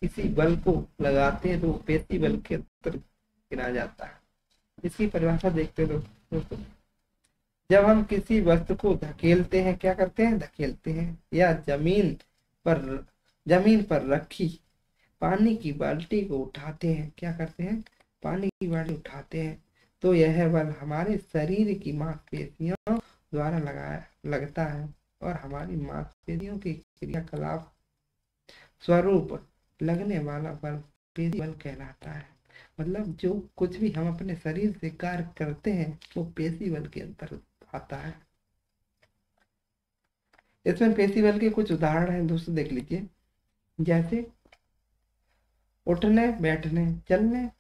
किसी बल को लगाते हैं तो वो पेशी बल के अंतर्गत गिना जाता है। इसकी परिभाषा देखते हो दोस्तों। जब हम किसी वस्तु को धकेलते हैं, क्या करते हैं? धकेलते हैं, या जमीन पर रखी पानी की बाल्टी को उठाते हैं, क्या करते हैं? पानी की बाल्टी उठाते हैं, तो यह बल हमारे शरीर की मांसपेशियों द्वारा लगता है और हमारी मांसपेशियों की क्रियाकलाप स्वरूप लगने वाला बल पेशी बल कहलाता है। मतलब जो कुछ भी हम अपने शरीर से कार्य करते हैं वो पेशी बल के अंतर्गत आता है। इसमें पेशी बल के कुछ उदाहरण हैं दोस्तों, देख लीजिए। जैसे उठने, बैठने, चलने,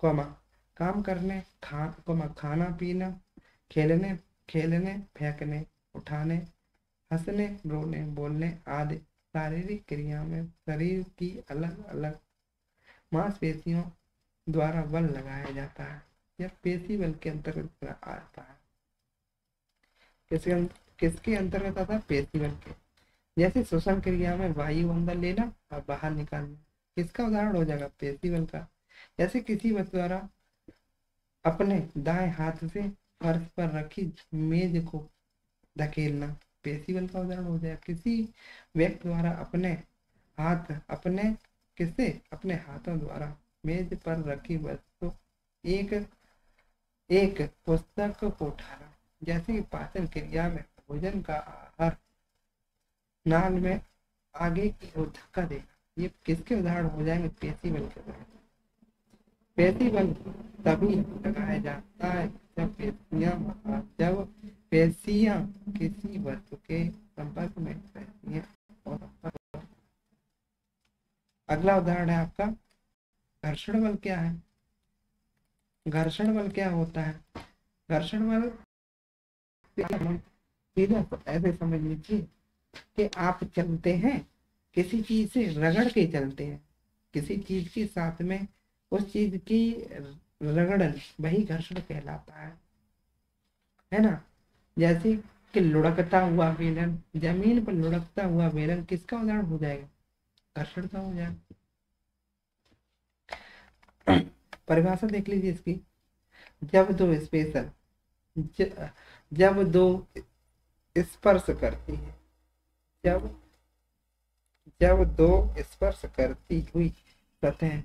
काम करने, खाना पीना, खेलने, फेंकने, उठाने, हंसने, रोने, बोलने आदि शारीरिक क्रिया में शरीर की अलग अलग मांसपेशियों द्वारा बल लगाया जाता है। यह पेशी बल के अंतर्गत आता है। किसके अंतर्गत आता है? पेशी बल के। जैसे श्वसन क्रिया में वायु अंदर लेना और बाहर निकालना, किसका उदाहरण हो जाएगा? पेशी बल का। जैसे किसी वस्तु द्वारा अपने दाएं हाथ से फर्श पर रखी मेज को धकेलना, पेशी बल का उदाहरण हो जाएगा। किसी व्यक्ति द्वारा अपने हाथों द्वारा मेज पर रखी वस्तु एक पुस्तक को उठाना। जैसे कि पाचन क्रिया में भोजन का आहार नाल में आगे की ओर धक्का देना, ये किसके उदाहरण हो जाएंगे? पेशी बल के उदाहरण। पेशी बल तभी लगाया जाता है जब पेशियां किसी वस्तु के संपर्क में रहती हैं। और अगला उदाहरण है आपका घर्षण बल। क्या है घर्षण बल? क्या होता है घर्षण बल? सीधा ऐसे समझ लीजिए कि आप चलते हैं, किसी चीज से रगड़ के चलते हैं, किसी चीज के साथ में उस चीज की रगड़न, वही घर्षण कहलाता है ना। जैसे कि लुढ़कता हुआ बेलन, जमीन पर लुढ़कता हुआ बेलन किसका उदाहरण हो जाएगा? घर्षण का हो जाएगा। परिभाषा देख लीजिए इसकी। जब दो स्पर्श करती है, जब दो स्पर्श करती हुई सतह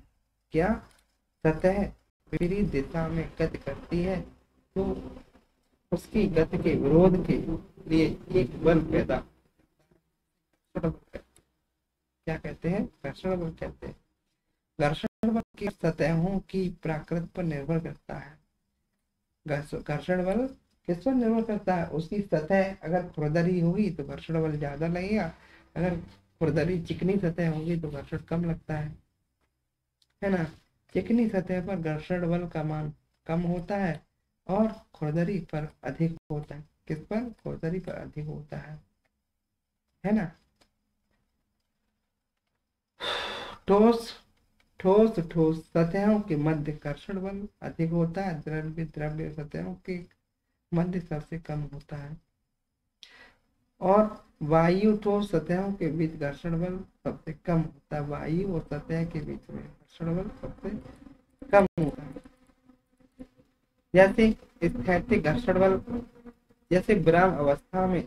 विपरीत दिशा में गति करती है तो उसकी गति के विरोध के लिए एक बल पैदा, क्या कहते हैं? घर्षण बल कहते हैं। घर्षण बल की सतहों की प्रकृति पर निर्भर करता है। घर्षण बल किस पर निर्भर करता है? उसकी सतह अगर खुरदरी होगी तो घर्षण बल ज्यादा लगेगा, अगर खुरदरी चिकनी सतह होगी तो घर्षण कम लगता है ना। चिकनी सतह पर घर्षण बल का मान कम होता है और खुरदरी पर अधिक होता है। किस पर? खुरदरी पर अधिक होता है ना। ठोस सतहों के मध्य घर्षण बल अधिक होता है, द्रव्य सतहों के मध्य सबसे कम होता है। और वायु ठोस सतहों के बीच घर्षण बल सबसे कम होता है। वायु और सतह के बीच में घर्षण बल सबसे कम होता है। जैसे स्थैतिक घर्षण बल, जैसे विराम अवस्था में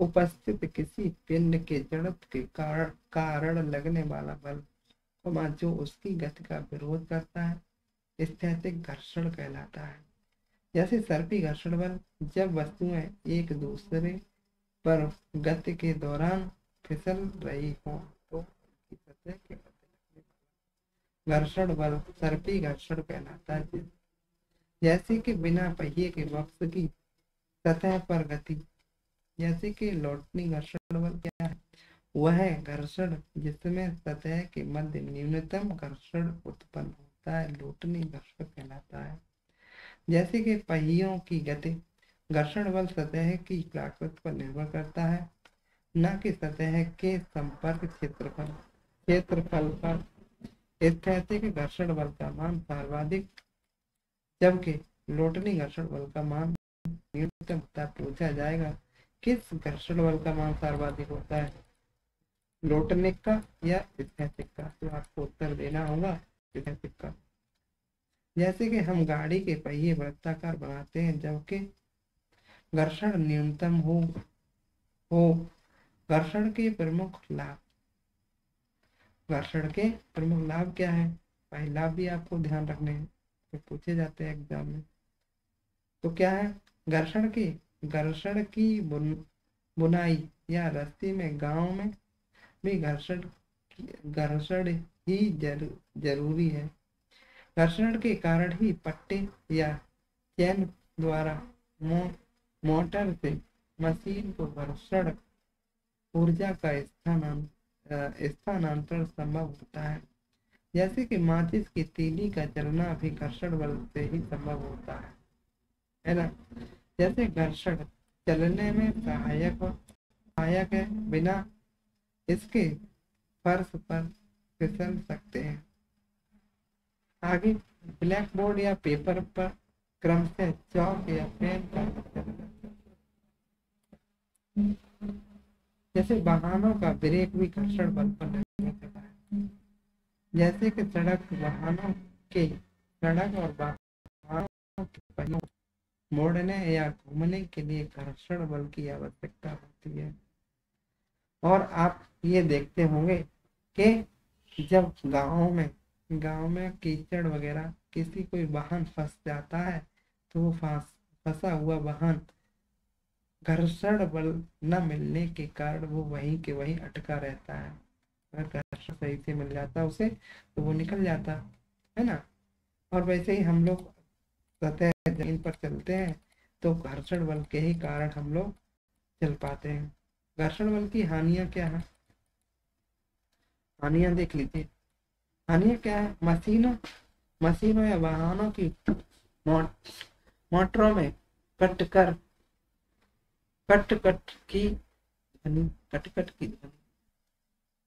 उपस्थित किसी पिंड के जड़त्व के कारण लगने वाला बल जो उसकी गति का विरोध करता है स्थैतिक घर्षण कहलाता है। जैसे सर्पी घर्षण बल, जब वस्तुएं एक दूसरे पर गति के दौरान फिसल रही हो तो सतह के घर्षण बल सर्पी घर्षण कहलाता है। जैसे कि बिना पहिए के बक्स की सतह पर गति, जैसे कि लोटनी घर्षण बल क्या है? वह घर्षण जिसमें सतह के मध्य न्यूनतम घर्षण उत्पन्न होता है लोटनी घर्षण कहलाता है। जैसे कि पहियों की गति, घर्षण बल सतह की आकृति पर निर्भर करता है, न कि सतह के संपर्क क्षेत्रफल पर। स्थैतिक घर्षण बल का मान सर्वाधिक, जबकि लोटनी घर्षण बल का मान न्यूनतम होता है। पूछा जाएगा किस घर्षण बल का मान सर्वाधिक होता है, लोटनिक का या स्थैतिक का? तो आपको उत्तर देना होगा स्थैतिक का। जैसे कि हम गाड़ी के पहिए वृत्ताकार बनाते हैं जबकि घर्षण न्यूनतम हो। घर्षण के प्रमुख लाभ, घर्षण के प्रमुख लाभ क्या है? भाई लाभ भी आपको ध्यान रखने हैं, तो पूछे जाते हैं एग्जाम में। तो क्या है? घर्षण की बुनाई या रस्सी में, गांव में भी घर्षण ही जरूरी है। घर्षण के कारण ही पट्टे या चैन द्वारा मोटर से मशीन को घर्षण ऊर्जा का स्थानांतरण संभव होता है। जैसे कि माचिस की तीली का जलना भी घर्षण बल से ही संभव होता है ना? जैसे घर्षण चलने में सहायक है, बिना इसके फर्श पर फिसल सकते हैं। आगे ब्लैक बोर्ड या पेपर पर क्रमशः चौक या पेन का, जैसे वाहनों का ब्रेक भी घर्षण बल पर निर्भर करता है। जैसे कि सड़क और वाहनों के पहियों मोड़ने या घूमने के लिए घर्षण बल की आवश्यकता होती है। और आप ये देखते होंगे कि जब गांव में कीचड़ वगैरह किसी कोई वाहन फंस जाता है तो वो फंसा हुआ वाहन घर्षण बल न मिलने के कारण वो वहीं के वहीं अटका रहता है। अगर घर्षण सही से मिल जाता उसे तो वो निकल जाता है ना। और वैसे ही हम लोग सतह जमीन पर चलते हैं तो घर्षण बल के ही कारण हम लोग चल पाते हैं। घर्षण बल की हानियां क्या है? हानियां देख लीजिए। हानियां क्या है? मशीनों या वाहनों की मोटरों में कट की ध्वनि।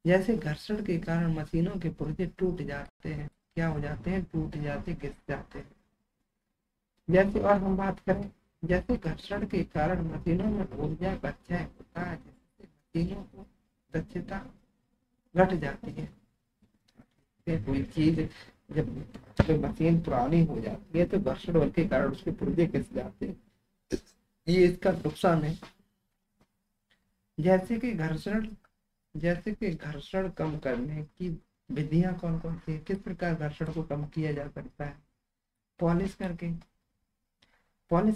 जैसे घर्षण के कारण मशीनों के पुर्जे टूट जाते हैं। क्या हो जाते हैं? टूट जाते, घिस जाते हैं। जैसे और हम बात करें, जैसे घर्षण के कारण मशीनों में ऊर्जा का क्षय होता है, जिससे मशीनों को दक्षता घट जाती है। कोई चीज जब मशीन पुरानी हो जाती है तो घर्षण बल के कारण उसके पुर्जे घिस जाते हैं, ये इसका नुकसान है। जैसे कि घर्षण कम करने की विधियां कौन कौन सी है? किस प्रकार घर्षण को कम किया जा सकता है? पॉलिश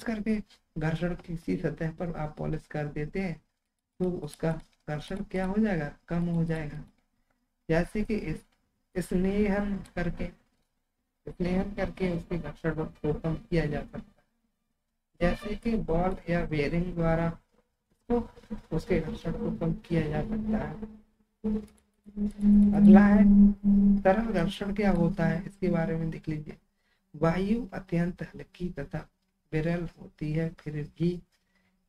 करके घर्षण किसी सतह पर आप पॉलिश कर देते हैं तो उसका घर्षण क्या हो जाएगा? कम हो जाएगा। जैसे कि स्नेहन करके उसके घर्षण को कम किया जा सकता है। जैसे कि बॉल या बेयरिंग द्वारा तो उसके घर्षण को कम किया जा सकता है। अगला है तरल घर्षण। क्या होता है इसके बारे में देख लीजिए। वायु अत्यंत हल्की तथा विरल होती है,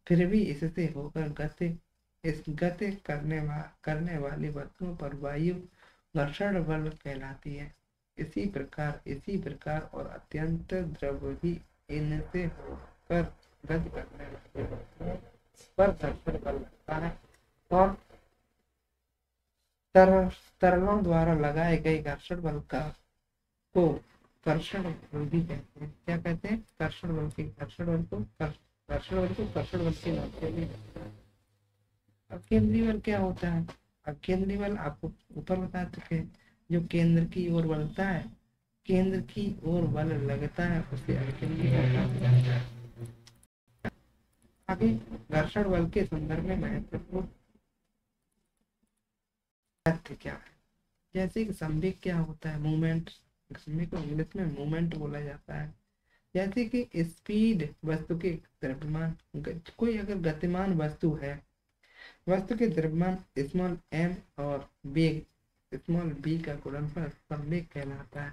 फिर भी इससे होकर गति करने वाली वस्तुओं पर वायु घर्षण बल कहलाती है। इसी प्रकार और अत्यंत द्रव भी इनसे होकर गति करने वाली वस्तुओं पर घर्षण बल लगता है। और तरलों द्वारा लगाए गए घर्षण बल को कर्षण बल भी कहते हैं। क्या कहते हैं? घर्षण बल के घर्षण बल को घर्षण बल के नाम से भी जानते हैं। अब केंद्रीय बल क्या होता है? अब केंद्रीय बल आपको ऊपर बता चुके हैं, जो केंद्र की ओर बढ़ता है, केंद्र की ओर बल लगता है, उसे अकेंद्रीय बल कहा जाता है। आगे घर्षण बल के संदर्भ में महत्वपूर्ण तथ्य क्या है? जैसे कि संवेग क्या होता है? मूवमेंट। संवेग को इंग्लिश में मूवमेंट बोला जाता है। जैसे कि स्पीड वस्तु के द्रव्यमान, कोई अगर गतिमान वस्तु है, वस्तु के द्रव्यमान स्मॉल m और वेग स्मॉल b का गुणनफल संवेग कहलाता है।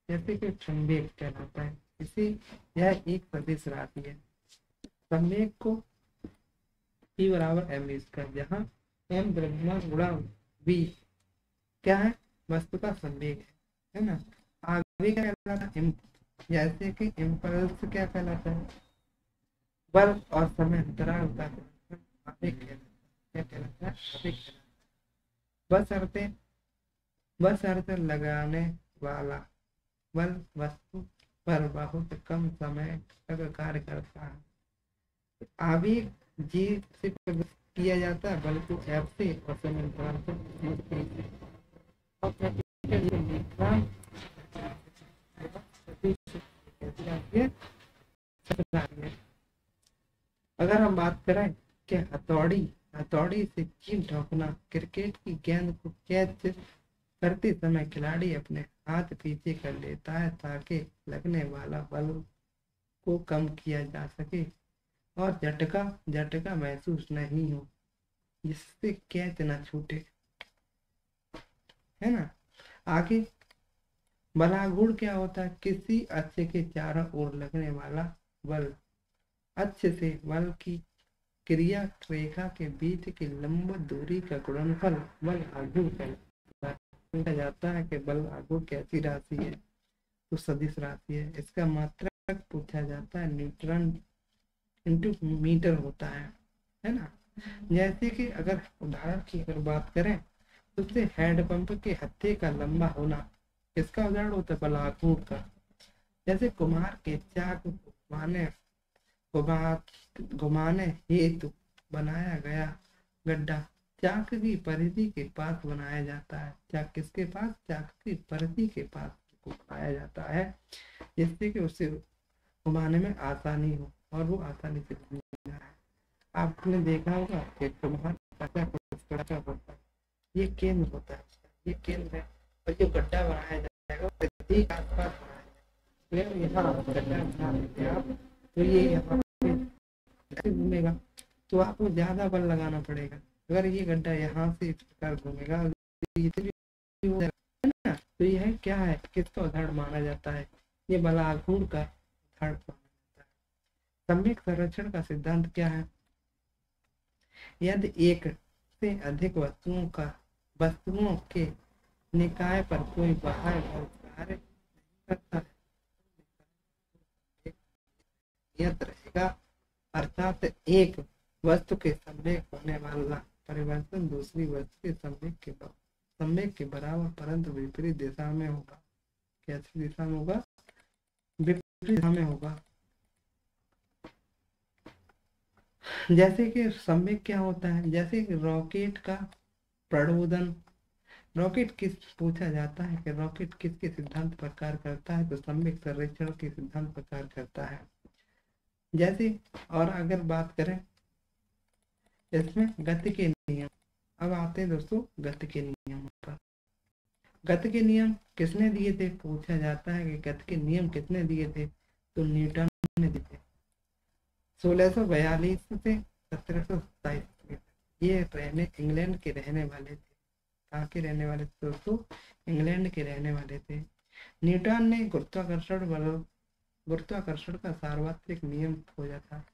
जैसे कि संवेग कहलाता है। इसी यह एक सदिश राशि है। संवेग को P बराबर m स्क्वायर, जहाँ m द्रव्यमान गुणा v क्या है, वस्तु का संवेग है ना। आगे क्या कहलाता है, जैसे कि इम्पल्स क्या कहलाता है, बल और समय अंतराल का आवेग क्या कहलाता है, आवेग कहलाता है। बस अर्थ लगाने वाला बल वस्तु पर बहुत कम समय तक कार्य करता है। आवेग जी से किया जाता है, बल को एफ से और समय अंतराल को अगर हम बात करें कि हथौड़ी से चीन ठोकना, क्रिकेट की गेंद को कैच करते समय खिलाड़ी अपने हाथ पीछे कर लेता है ताकि लगने वाला बल को कम किया जा सके और झटका महसूस नहीं हो, जिससे कैच न छूटे, है ना। आगे बलागुण क्या होता है, किसी अक्ष के चारों ओर लगने वाला बल अक्ष से बल की क्रिया रेखा के बीच की लंब दूरी का गुणनफल बल आघूर्ण कहलाता जाता है कि बल आघूर्ण कैसी राशि है, तो सदिश राशि है। इसका मात्रक पूछा जाता है, न्यूटन इंटू मीटर होता है ना। जैसे कि अगर उदाहरण की अगर बात करें तो उससे हैंडपंप के हत्थे का लंबा होना किसका उदाहरण होता है, बल आघूर्ण का। जैसे कुम्हार के चाक घुमाने हेतु बनाया गया गड्ढा चाक की परिधि के पास बनाया जाता है। चाक किसके पास, चाक की परिधि के पास बनाया जाता है, जिससे कि उसे घुमाने में आसानी हो और वो आसानी से घूम जाए। आपने देखा होगा कि कुम्हार का होता है, ये केंद्र होता है, ये केंद्र है, और जो गड्ढा बनाया जाएगा परिधि के आसपास बनाया जाएगा। यहाँ गड्ढा बना देते हैं आप, तो ये यहाँ घूमेगा तो आपको ज्यादा बल लगाना पड़ेगा। अगर ये गड्ढा यहाँ से इस प्रकार घूमेगा है ना, तो यह क्या है, किसका उदाहरण माना जाता है, ये बल आघूर्ण का उदाहरण माना जाता है। सम्यक संरक्षण का सिद्धांत क्या है, यदि एक से अधिक वस्तुओं के निकाय पर कोई बाहर कार्य करता है नियत रहेगा, अर्थात एक वस्तु के संवेग होने वाला परिवर्तन दूसरी वस्तु के संवेग के बराबर परंतु विपरीत दिशा में होगा। कैसी दिशा में होगा, विपरीत दिशा में होगा। जैसे कि संवेग क्या होता है, जैसे कि रॉकेट का प्रणोदन, रॉकेट किस पूछा जाता है कि रॉकेट किसके सिद्धांत पर कार्य करता है, तो संवेग संरक्षण के सिद्धांत पर कार्य करता है। जैसे और अगर बात करें इसमें गति के नियम, अब आते हैं दोस्तों गति के नियम पर। गति के नियम किसने दिए थे, पूछा जाता है कि गति के नियम किसने दिए थे, तो न्यूटन ने दिए थे 1642 से 1727। ये इंग्लैंड के रहने वाले थे। कहाँ के रहने वाले थे दोस्तों, इंग्लैंड के रहने वाले थे। न्यूटन ने गुरुत्वाकर्षण का सार्वत्रिक नियम खोजा था।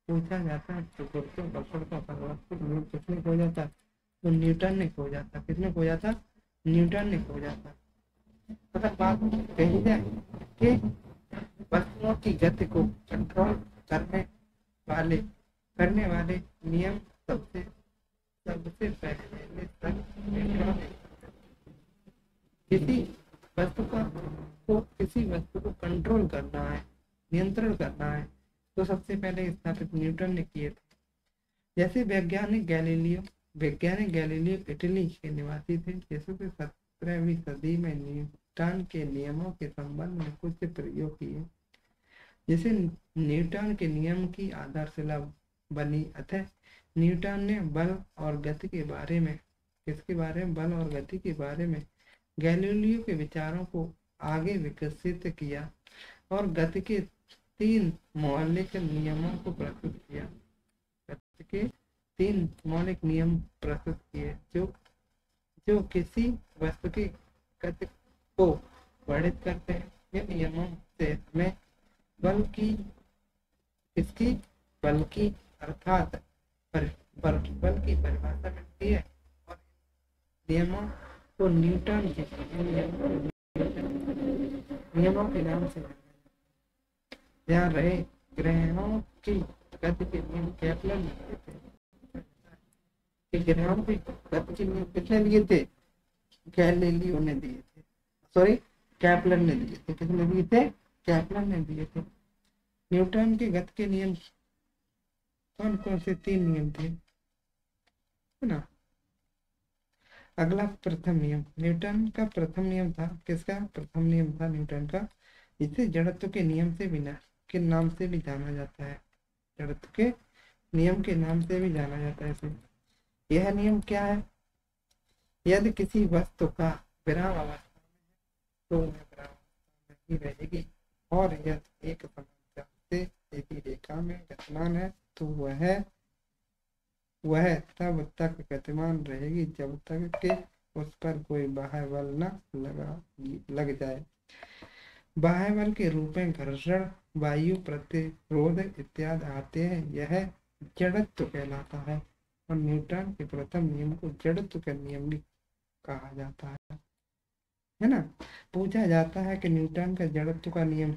पूछा जाता है तो गुरुत्वाकर्षण का सार्वत्रिक नियम किसने खोजा था, तो न्यूटन ने खोजा था। किसने खोजा था, न्यूटन ने खोजा था। अगर बात कही जाए कि वस्तुओं की गति को कंट्रोल करने वाले नियम सबसे पहले किसी वस्तु को कंट्रोल करना है, नियंत्रण करना है, तो सबसे पहले स्थापित न्यूटन ने किए थे। जैसे वैज्ञानिक गैलीलियो इटली के निवासी थे, जैसे 17वीं सदी में न्यूटन के नियमों के संबंध में कुछ प्रयोग किए, जिसे न्यूटन के नियम की आधारशिला बनी। अतः न्यूटन ने बल और गति के बारे में गैलीलियो के विचारों को आगे विकसित किया और गति के 3 मौलिक नियमों को प्रस्तुत किया। गति के 3 मौलिक नियम प्रस्तुत किए जो किसी वस्तु की गति को वर्णित करते हैं। इन नियमों से हमें बल की इसकी बल की अर्थात बल की परिभाषा मिलती है और नियमों को न्यूटन के नियमों के नाम से ध्यान रहे। ग्रहों की गति के नियम केपलर ने दिए थे। ग्रहों की गति के नियम किसने दिए थे? गैलीलियो ने दिए थे, सॉरी केपलर ने दिए थे। किसने दिए थे? केपलर ने दिए थे। न्यूटन के गति के नियम कौन कौन से? 3 नियम थे, है ना। अगला प्रथम नियम, न्यूटन का प्रथम नियम था। किसका प्रथम नियम था? न्यूटन का। इसे जड़त्व के नियम से भी के नाम से भी जाना जाता है। जड़त्व के नियम के नाम से भी जाना जाता है इसे। यह नियम क्या है? यदि किसी वस्तु का विराम अवस्था में तो वह विराम अवस्था में ही रहेगी, और यदि एक समस्या से एक ही रेखा में गतिमान है तो वह तब तक गतिमान रहेगी जब तक कि उस पर कोई बाह्य बल न लग जाए। बाह्य बल के रूप में घर्षण, वायु प्रतिरोध इत्यादि आते हैं। यह जड़त्व कहलाता है और न्यूटन के प्रथम नियम को जड़त्व का नियम भी कहा जाता है ना। पूछा जाता है कि न्यूटन का जड़त्व का नियम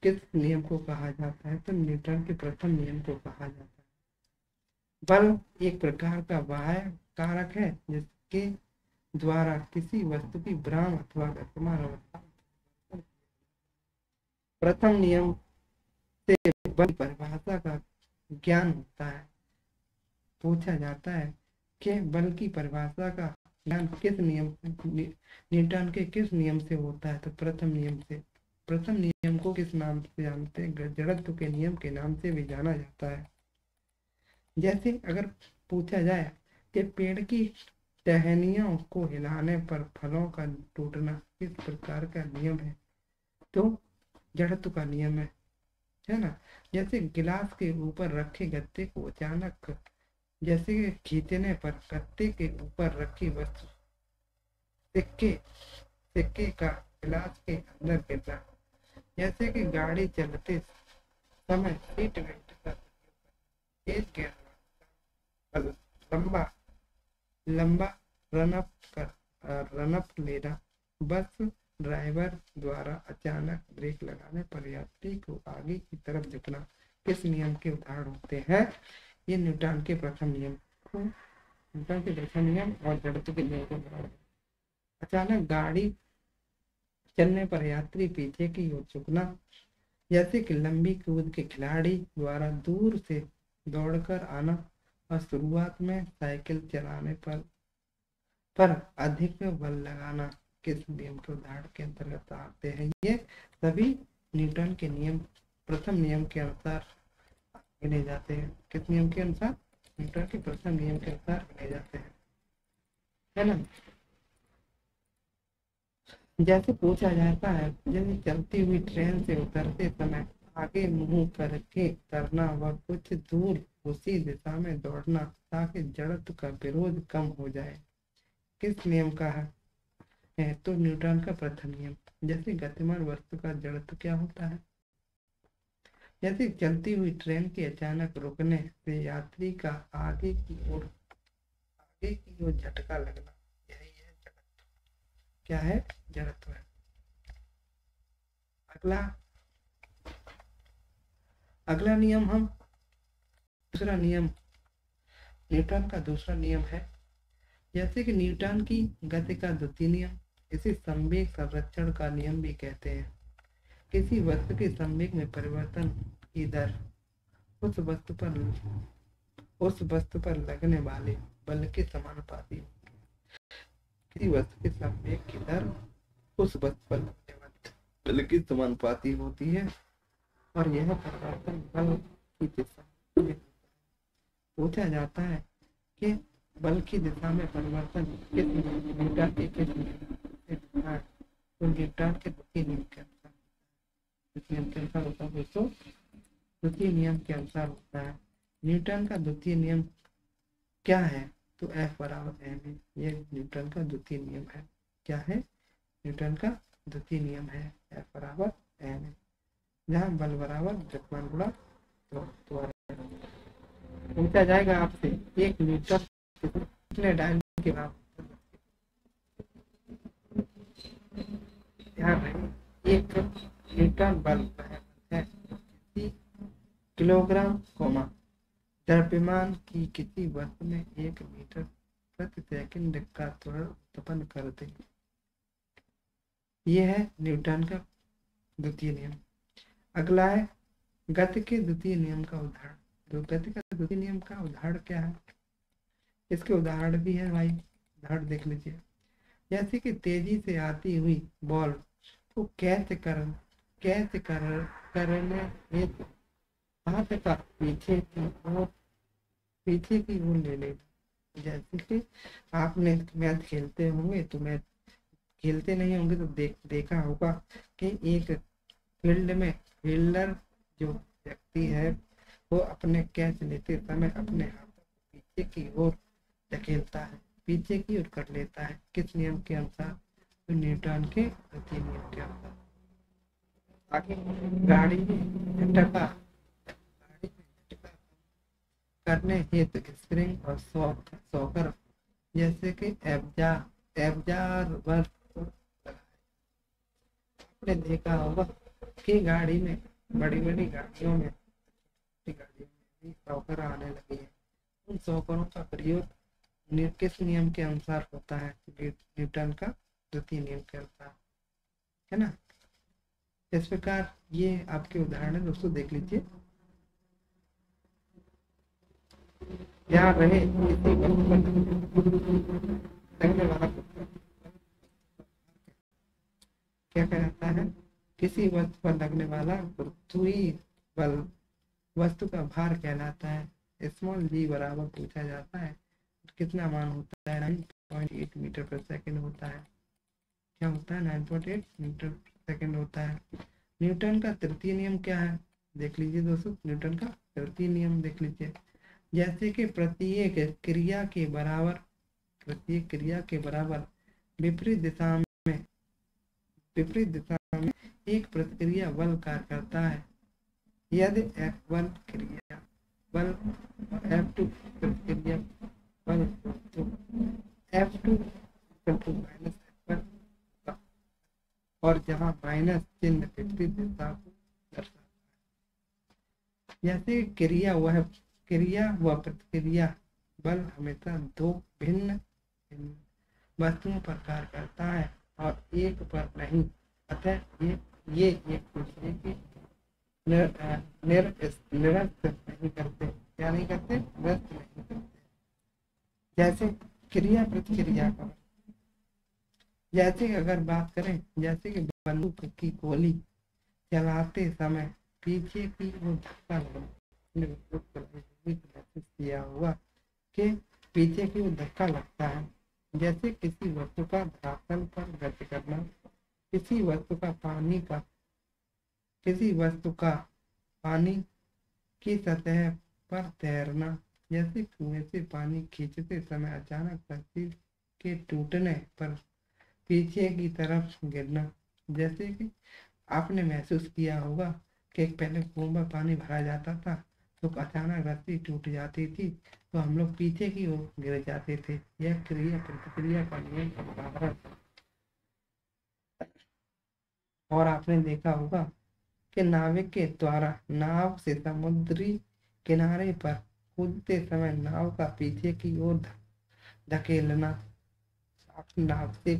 किस नियम को कहा जाता है? तो न्यूटन के प्रथम नियम को कहा जाता है। बल एक प्रकार का बाह्य कारक है जिसके द्वारा किसी वस्तु की विराम अथवा गतिमान अवस्था प्रथम नियम से बल परिभाषा का ज्ञान होता है। पूछा जाता है कि बल की परिभाषा का ज्ञान किस नियम न्यूटन के किस नियम से होता है? तो प्रथम नियम से। प्रथम नियम को किस नाम से जानते हैं? जड़त्व के नियम के नाम से भी जाना जाता है। जैसे अगर पूछा जाए कि पेड़ की टहनियों को हिलाने पर फलों का टूटना किस प्रकार का नियम है? तो जड़त्व का नियम है ना। जैसे गिलास के ऊपर रखे गत्ते को अचानक जैसे खींचने पर गत्ते के ऊपर रखी वस्तु सिक्के का गिलास के अंदर गिरना। जैसे कि गाड़ी चलते समय सीट बेल्ट का तेज गिरना, लंबा रनअप लेना, बस ड्राइवर द्वारा अचानक ब्रेक लगाने पर यात्री को आगे की तरफ झुकना किस नियम के उदाहरण होते हैं? ये न्यूटन के प्रथम नियम और जड़त्व के नियम के उदाहरण। अचानक गाड़ी चलने पर यात्री पीछे की ओर झुकना। जैसे कि लंबी कूद के खिलाड़ी द्वारा दूर से दौड़कर आना और शुरुआत में साइकिल चलाने पर अधिक बल लगाना किस नियम के उदाहरण के अंतर्गत आते हैं? ये सभी न्यूटन के नियम प्रथम नियम के अनुसार गिने जाते हैं। किस नियम के अनुसार? न्यूटन के प्रथम नियम के अनुसार गिने जाते हैं, है ना। जैसे पूछा जाता है जैसे चलती हुई ट्रेन से उतरते समय आगे मुंह करके उतरना व कुछ दूर उसी दिशा में दौड़ना ताकि जड़त्व का विरोध कम हो जाए किस नियम का है? तो न्यूटन का प्रथम नियम। जैसे गतिमान वस्तु का जड़त्व क्या होता है? जैसे चलती हुई ट्रेन के अचानक रुकने से यात्री का आगे की ओर झटका लगना, यही है जड़त्व। क्या है? जड़त्व है। अगला नियम हम दूसरा नियम न्यूटन का दूसरा नियम है। जैसे कि न्यूटन की गति का द्वितीय नियम, इसे संवेग संरक्षण का नियम भी कहते हैं। किसी वस्तु के संवेग में परिवर्तन की दर उस वस्तु पर लगने वाले बल के समानुपाती। किसी वस्तु के संवेग की दर उस वस्तु पर लगने वाले बल के समानुपाती होती है और यह परिवर्तन बल की दिशा में पूछा जाता है कि बल की दिशा में परिवर्तन किस न्यूटन के किस नियम तो न्यूटन के द्वितीय नियम के अनुसार होता है दोस्तों। द्वितीय नियम के अनुसार होता है। न्यूटन का द्वितीय नियम क्या है? तो F बराबर m है। यह न्यूटन का द्वितीय नियम है। क्या है? न्यूटन का द्वितीय नियम है F बराबर m है। जहाँ बल बराबर द्रव्यमान गुणा त्वरण। पूछा जाएगा आपसे 1 मीटर कितने डायल के बराबर। ध्यान रहे 1 मीटर बल है किलोग्राम कोमा द्रव्यमान की किसी वस्तु में 1 मीटर प्रति सेकंड का त्वरण उत्पन्न करते हैं। यह है न्यूटन का द्वितीय नियम। अगला है गति के द्वितीय नियम का उदाहरण। तो गति का द्वितीय नियम का उदाहरण क्या है, इसके उदाहरण भी है भाई, उदाहरण देख लीजिए। जैसे कि तेजी से आती हुई बॉल को करने हेतु हाथ का पीछे की ओर ले लेना। जैसे कि आपने मैच खेलते होंगे तो मैच खेलते नहीं होंगे तो देखा होगा कि एक फील्ड में फील्डर जो व्यक्ति है वो अपने कैच लेते समय अपने हाथ को पीछे की ओर धकेलता है, पीछे की ओर कर लेता है। किस नियम के अनुसार? तो न्यूटन के द्वितीय नियम के अनुसार। आगे गाड़ी में झटका करने हेतु स्प्रिंग और सॉकर जैसे कि एब्जॉर्बर आपने देखा होगा कि गाड़ी में बड़ी गाड़ियों में भी सॉकर आने लगी है। उन सॉकरों का प्रयोग किस नियम के अनुसार होता है? न्यूटन का द्वितीय नियम के अनुसार, है ना। इस प्रकार ये आपके उदाहरण है दोस्तों, देख लीजिए। यहाँ रहे किसी वस्तु पर लगने वाला क्या कहता है? किसी वस्तु पर लगने वाला पृथ्वी बल वस्तु का भार कहलाता है। स्मॉल जी बराबर पूछा जाता है, कितना मान होता है? 9.8 मीटर प्रति सेकंड होता है। क्या होता है? 9.8 मीटर प्रति सेकंड होता है। न्यूटन का तृतीय नियम क्या है? देख लीजिए दोस्तों, न्यूटन का तृतीय नियम देख लीजिए। जैसे कि प्रत्येक क्रिया के बराबर विपरीत दिशा में एक प्रतिक्रिया बल कार्य करता है। यदि F1 क्रिया बल F2 प्रतिक्रिया बल तो F2 माइनस F1 और जहाँ माइनस चिन्ह विपरीत दिशा को दर्शाता है। जैसे क्रिया व प्रतिक्रिया बल हमेशा दो भिन्न वस्तुओं पर कार्य करता है और एक पर नहीं। अतः ये एक दूसरे के निरस्त नहीं करते। क्या नहीं करते? निरस्त नहीं करते। जैसे क्रिया प्रतिक्रिया का, जैसे अगर बात करें, जैसे कि बंदूक की गोली चलाते समय पीछे की ओर धक्का किया हुआ कि पीछे की ओर धक्का लगता है। जैसे किसी वस्तु का धरातल पर गति करना, किसी वस्तु का पानी की सतह पर तैरना। जैसे कुएं से पानी खींचते समय अचानक रस्सी के टूटने पर पीछे की तरफ गिरना। जैसे कि आपने महसूस किया होगा कि पहले कुएं में पानी भरा जाता था तो अचानक रस्सी टूट जाती थी तो हम लोग पीछे की ओर गिर जाते थे। यह क्रिया प्रतिक्रिया का नियम का उदाहरण। और आपने देखा होगा कि नाविक के द्वारा नाव से समुद्री किनारे पर कूदते समय नाव का पीछे की ओर धकेलना। आप नाव से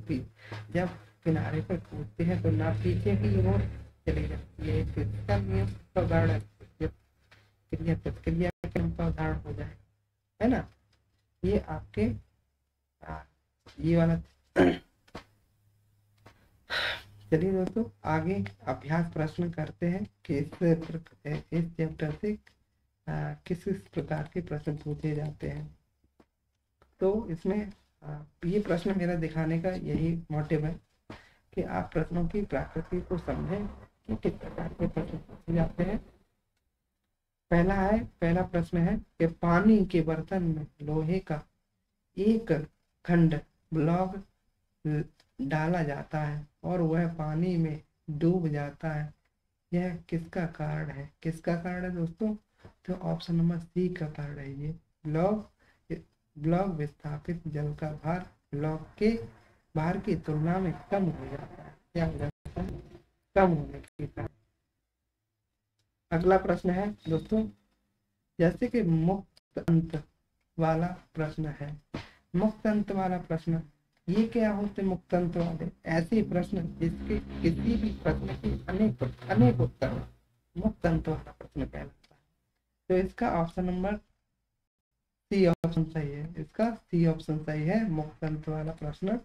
जब किनारे पर कूदते हैं तो नाव पीछे की ओर चली जाती है। इसका नियम का उदाहरण क्रिया प्रतिक्रिया का उदाहरण हो जाए, है ना। ये आपके ये वाला। चलिए दोस्तों आगे अभ्यास प्रश्न करते हैं कि इस चैप्टर से किस प्रकार के प्रश्न पूछे जाते हैं। तो इसमें ये प्रश्न मेरा दिखाने का यही मोटिव है कि आप प्रश्नों की प्रकृति को समझें कि किस प्रकार के प्रश्न पूछे जाते हैं। पहला प्रश्न है कि पानी के बर्तन में लोहे का एक खंड ब्लॉक डाला जाता है और वह पानी में डूब जाता है यह किसका कारण है? किसका कारण है दोस्तों? तो ऑप्शन नंबर सी का कारण है ये। ब्लॉक विस्थापित जल का भार ब्लॉक के भार की तुलना में कम हो जाता है। क्या हो जाता है? कम होने के कारण। अगला प्रश्न है दोस्तों, जैसे कि मुक्त अंत वाला प्रश्न है। मुक्त अंत वाला प्रश्न, ये क्या होते मुक्त अंत वाले? ऐसे प्रश्न जिसके किसी भी प्रश्न के अनेक अनेक उत्तर मुक्त अंत वाला प्रश्न कहलाता है। तो इसका ऑप्शन नंबर सी ऑप्शन सही है। इसका सी ऑप्शन सही है। मुक्त अंत वाला प्रश्न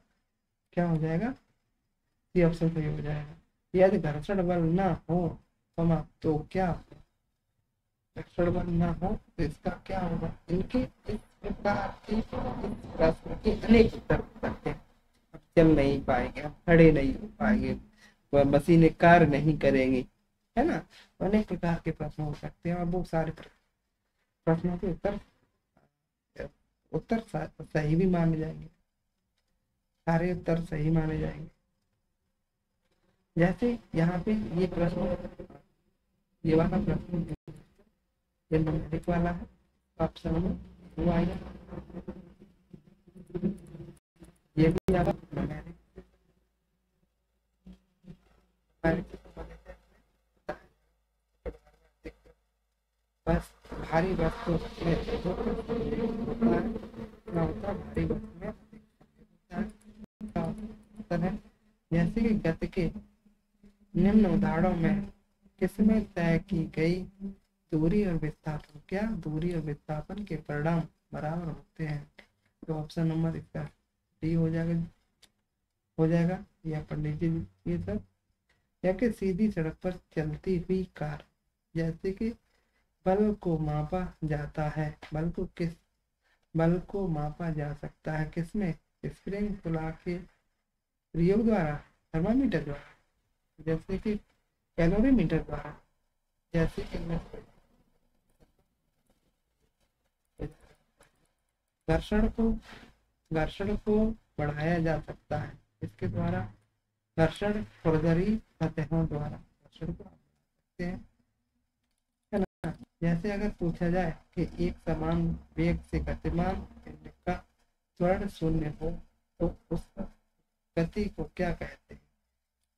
क्या हो जाएगा? सी ऑप्शन सही हो जाएगा। यदि घर्षण बल ना हो तो क्या? घर्षण बल ना हो तो इसका क्या होगा? इनके इस प्रकार के इस प्रश्न के अनेक उत्तर हो सकते हैं। अब चल नहीं पाएंगे, हम खड़े नहीं हो पाएंगे, वह मशीनें कार्य नहीं करेंगी, है ना? अनेक प्रकार के प्रश्न हो सकते हैं और बहुत सारे प्रश्नों के उत्तर सही भी माने जाएंगे। सारे उत्तर सही माने जाएंगे। जैसे यहाँ पे ये प्रश्न, ये वाला प्रश्न ये न्यूमेरिक वाला है। ऑप्शन में वो आएगा। ये भी आएगा न्यूमेरिक। बस भारी वस्तु में होता है, क्या होता है भारी वस्तु में होता है। जैसे कि गति के निम्न उदाहरणों में किसमें तय की गई दूरी और विस्थापन, क्या दूरी और विस्थापन के परिणाम बराबर होते हैं? तो ऑप्शन नंबर इसका डी हो जाएगा या पंडित जी ये सब। या कि सीधी सड़क पर चलती हुई कार, जैसे कि बल को मापा जाता है। बल को मापा जा सकता है किसमें? स्प्रिंग पुला के प्रयोग द्वारा, थर्मामीटर द्वारा, जैसे कि कैलोरीमीटर द्वारा, जैसे कि घर्षण को घर्षण को बढ़ाया जा सकता है इसके द्वारा, घर्षण खुरदरी सतहों द्वारा घर्षण को सकते हैं, है ना? जैसे अगर पूछा जाए कि एक समान वेग से गतिमान पिंड का त्वरण शून्य हो तो उस गति को क्या कहते हैं?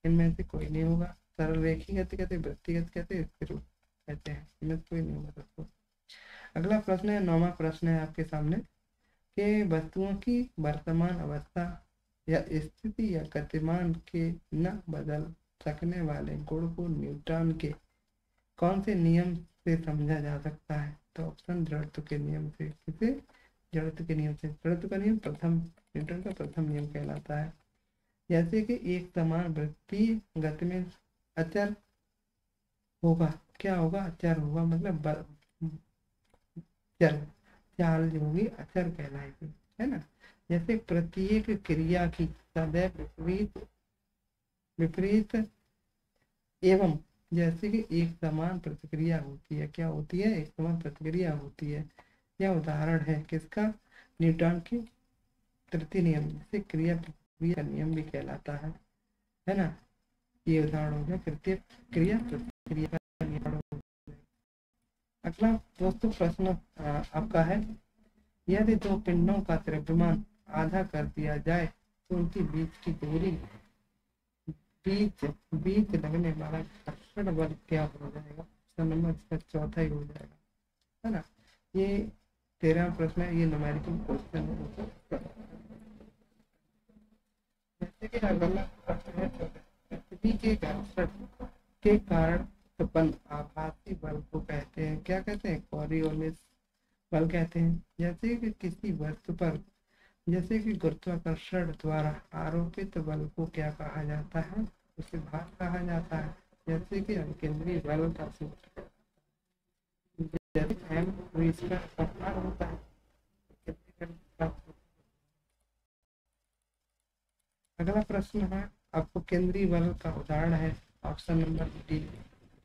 इनमें से कोई नहीं होगा। सरल रेखीय गति कहते हैं, वृत्तीय गति कहते हैं, स्थिर कहते हैं। इनमें से कोई नहीं होगा दोस्तों। अगला प्रश्न है, 9वां प्रश्न है आपके सामने कि वस्तुओं की वर्तमान अवस्था या स्थिति या गतिमान के न बदल सकने वाले गुण को न्यूटन के कौन से नियम से समझा जा सकता है? तो ऑप्शन जड़त्व के नियम से। किसे? जड़त्व के नियम से। जड़त्व का नियम न्यूटन का प्रथम नियम कहलाता है। जैसे कि एक समान वृत्तीय गति में अचर होगा, क्या होगा? अचर होगा, मतलब चल चाल जो होगी अचर कहलाएगी, है ना? जैसे प्रत्येक क्रिया की सदैव विपरीत एवं, जैसे कि एक समान प्रतिक्रिया होती है, क्या होती है? एक समान प्रतिक्रिया होती है। यह उदाहरण है किसका? न्यूटन के तृतीय नियम, जिसे क्रिया प्रतिक्रिया नियम भी कहलाता है ना? ये उदाहरण हो गया तृतीय क्रिया प्रतिक्रिया का नियम। अगला दोस्तों प्रश्न आपका है, यदि दो पिंडों का द्रव्यमान आधा कर दिया जाए तो उनके बीच की दूरी, बीच लगने वाला घर्षण बल क्या हो जाएगा? ऑप्शन नंबर इसका चौथा ही हो जाएगा, है ना? ये 13वां प्रश्न है। ये न्यूमेरिकल क्वेश्चन है। जैसे कि अगला प्रश्न है, पृथ्वी के घर्षण के कारण उत्पन्न आभासी बल को कहते हैं, क्या कहते हैं? कोरियोलिस बल कहते हैं। जैसे कि किसी वस्तु पर, जैसे कि गुरुत्वाकर्षण द्वारा आरोपित बल को क्या कहा जाता है? उसे भार कहा जाता है। जैसे कि अकेंद्रीय बल का सूत्र, जैसे m इसका भार होता है। अगला प्रश्न है आपको, केंद्रीय बल का उदाहरण है ऑप्शन नंबर डी।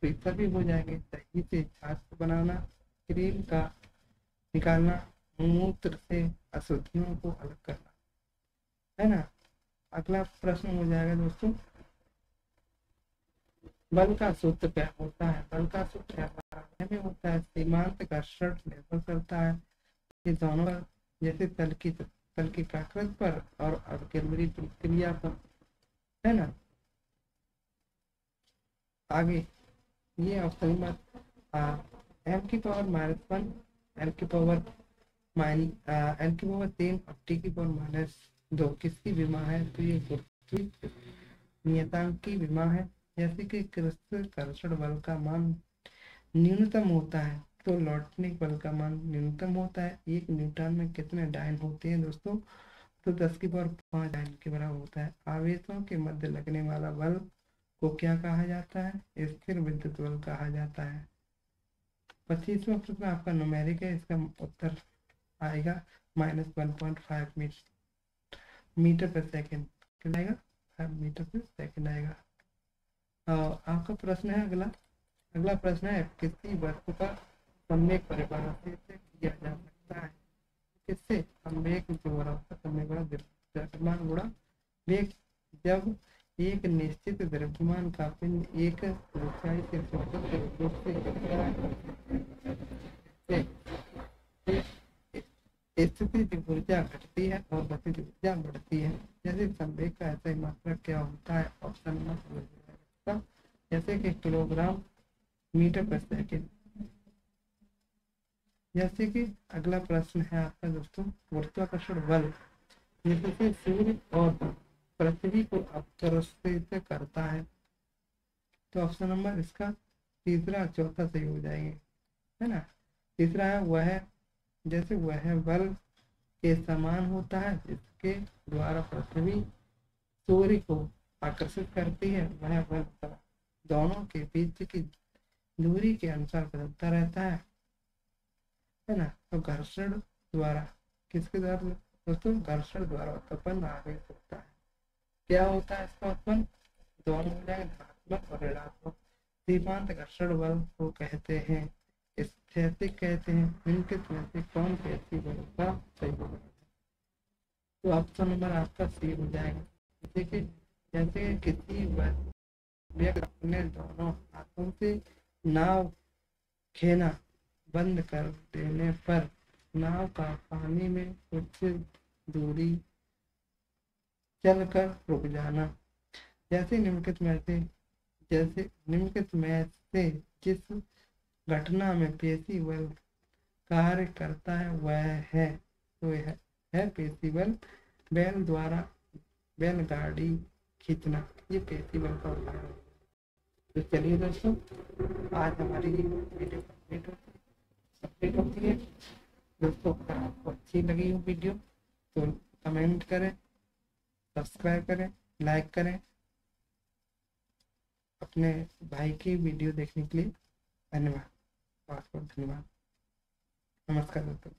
तो भी हो जाएंगे। दही से छाछ बनाना, क्रीम का निकालना, मूत्र से अशुद्धियों को अलग करना, है ना? अगला प्रश्न हो जाएगा दोस्तों, बल का सूत्र क्या होता है? बल का सूत्र क्या में होता है? सीमांत घर्षण निर्भर करता है ये दोनों पर, जैसे तल की प्रकृति पर और अवकेंद्री प्रक्रिया पर, है ना। आगे ये ऑप्शन नंबर एम की पावर -1, एल की पावर एल की पावर 3 और टी की पावर -2 किसकी विमा है? तो ये पृथ्वी नियतांक की विमा है। जैसे कि घर्षण बल का मान न्यूनतम होता है तो लौटने बल का मान न्यूनतम होता है। 1 न्यूटन में कितने डायन होते हैं दोस्तों? तो 10⁵ डायन के बराबर होता है। आवेशों के मध्य लगने वाला बल को क्या कहा जाता है? स्थिर विद्युत बल कहा जाता है। 25वां प्रश्न आपका न्यूमेरिक है, इसका उत्तर आएगा -1.5 मीटर पर सेकेंड। कितना आएगा? 5 मीटर पर सेकेंड आएगा। आपका प्रश्न है अगला प्रश्न है, किसी वस्तु का सम्यक परिभाषित किया जा सकता है किससे? सम्यक द्रव्यमान गुणा वेग। जब एक निश्चित द्रव्यमान का पिंड एक ऊंचाई से स्वतंत्र रूप से गिरता है, स्थिति ऊर्जा घटती है और गतिज ऊर्जा बढ़ती है। जैसे संवेग का ऐसा मात्रा क्या होता है? ऑप्शन नंबर जैसे कि किलोग्राम मीटर पर सेकेंड। जैसे कि अगला प्रश्न है आपका दोस्तों, गुरुत्वाकर्षण बल जिससे सूर्य और पृथ्वी को आकर्षित करता है। तो ऑप्शन नंबर इसका तीसरा चौथा सही हो जाएंगे, है ना। तीसरा है वह बल के समान होता है जिसके द्वारा पृथ्वी सूर्य को आकर्षित करती है, वह बल दोनों के बीच की दूरी के अनुसार बदलता रहता है ना। तो घर्षण द्वारा किसके द्वारा दोस्तों? घर्षण द्वारा उत्पन्न आवेश होता है। क्या होता है इसका उत्पन्न? दोनों हो जाएगा, धनात्मक और ऋणात्मक। सीमांत घर्षण बल को कहते हैं, स्थैतिक कहते हैं। निम्नलिखित में से कौन कैसी बल का सही होगा? तो ऑप्शन नंबर आपका सी हो जाएगा। जैसे किसी व्यक्ति अपने दोनों हाथों से नाव खेना बंद कर देने पर नाव का पानी में कुछ दूरी चलकर रुक जाना। जैसे निम्नलिखित में से जिस घटना में पेशी बल कार्य करता है वह है, तो यह है पेशी बल। बैलगाड़ी खींचना, ये पेशी बल का उदाहरण है। तो चलिए दोस्तों, आज हमारी वीडियो कंप्लीट होती है। दोस्तों अगर आपको अच्छी लगी हो वीडियो तो कमेंट करें, सब्सक्राइब करें, लाइक करें। अपने भाई की वीडियो देखने के लिए धन्यवाद, बहुत बहुत धन्यवाद। नमस्कार दोस्तों।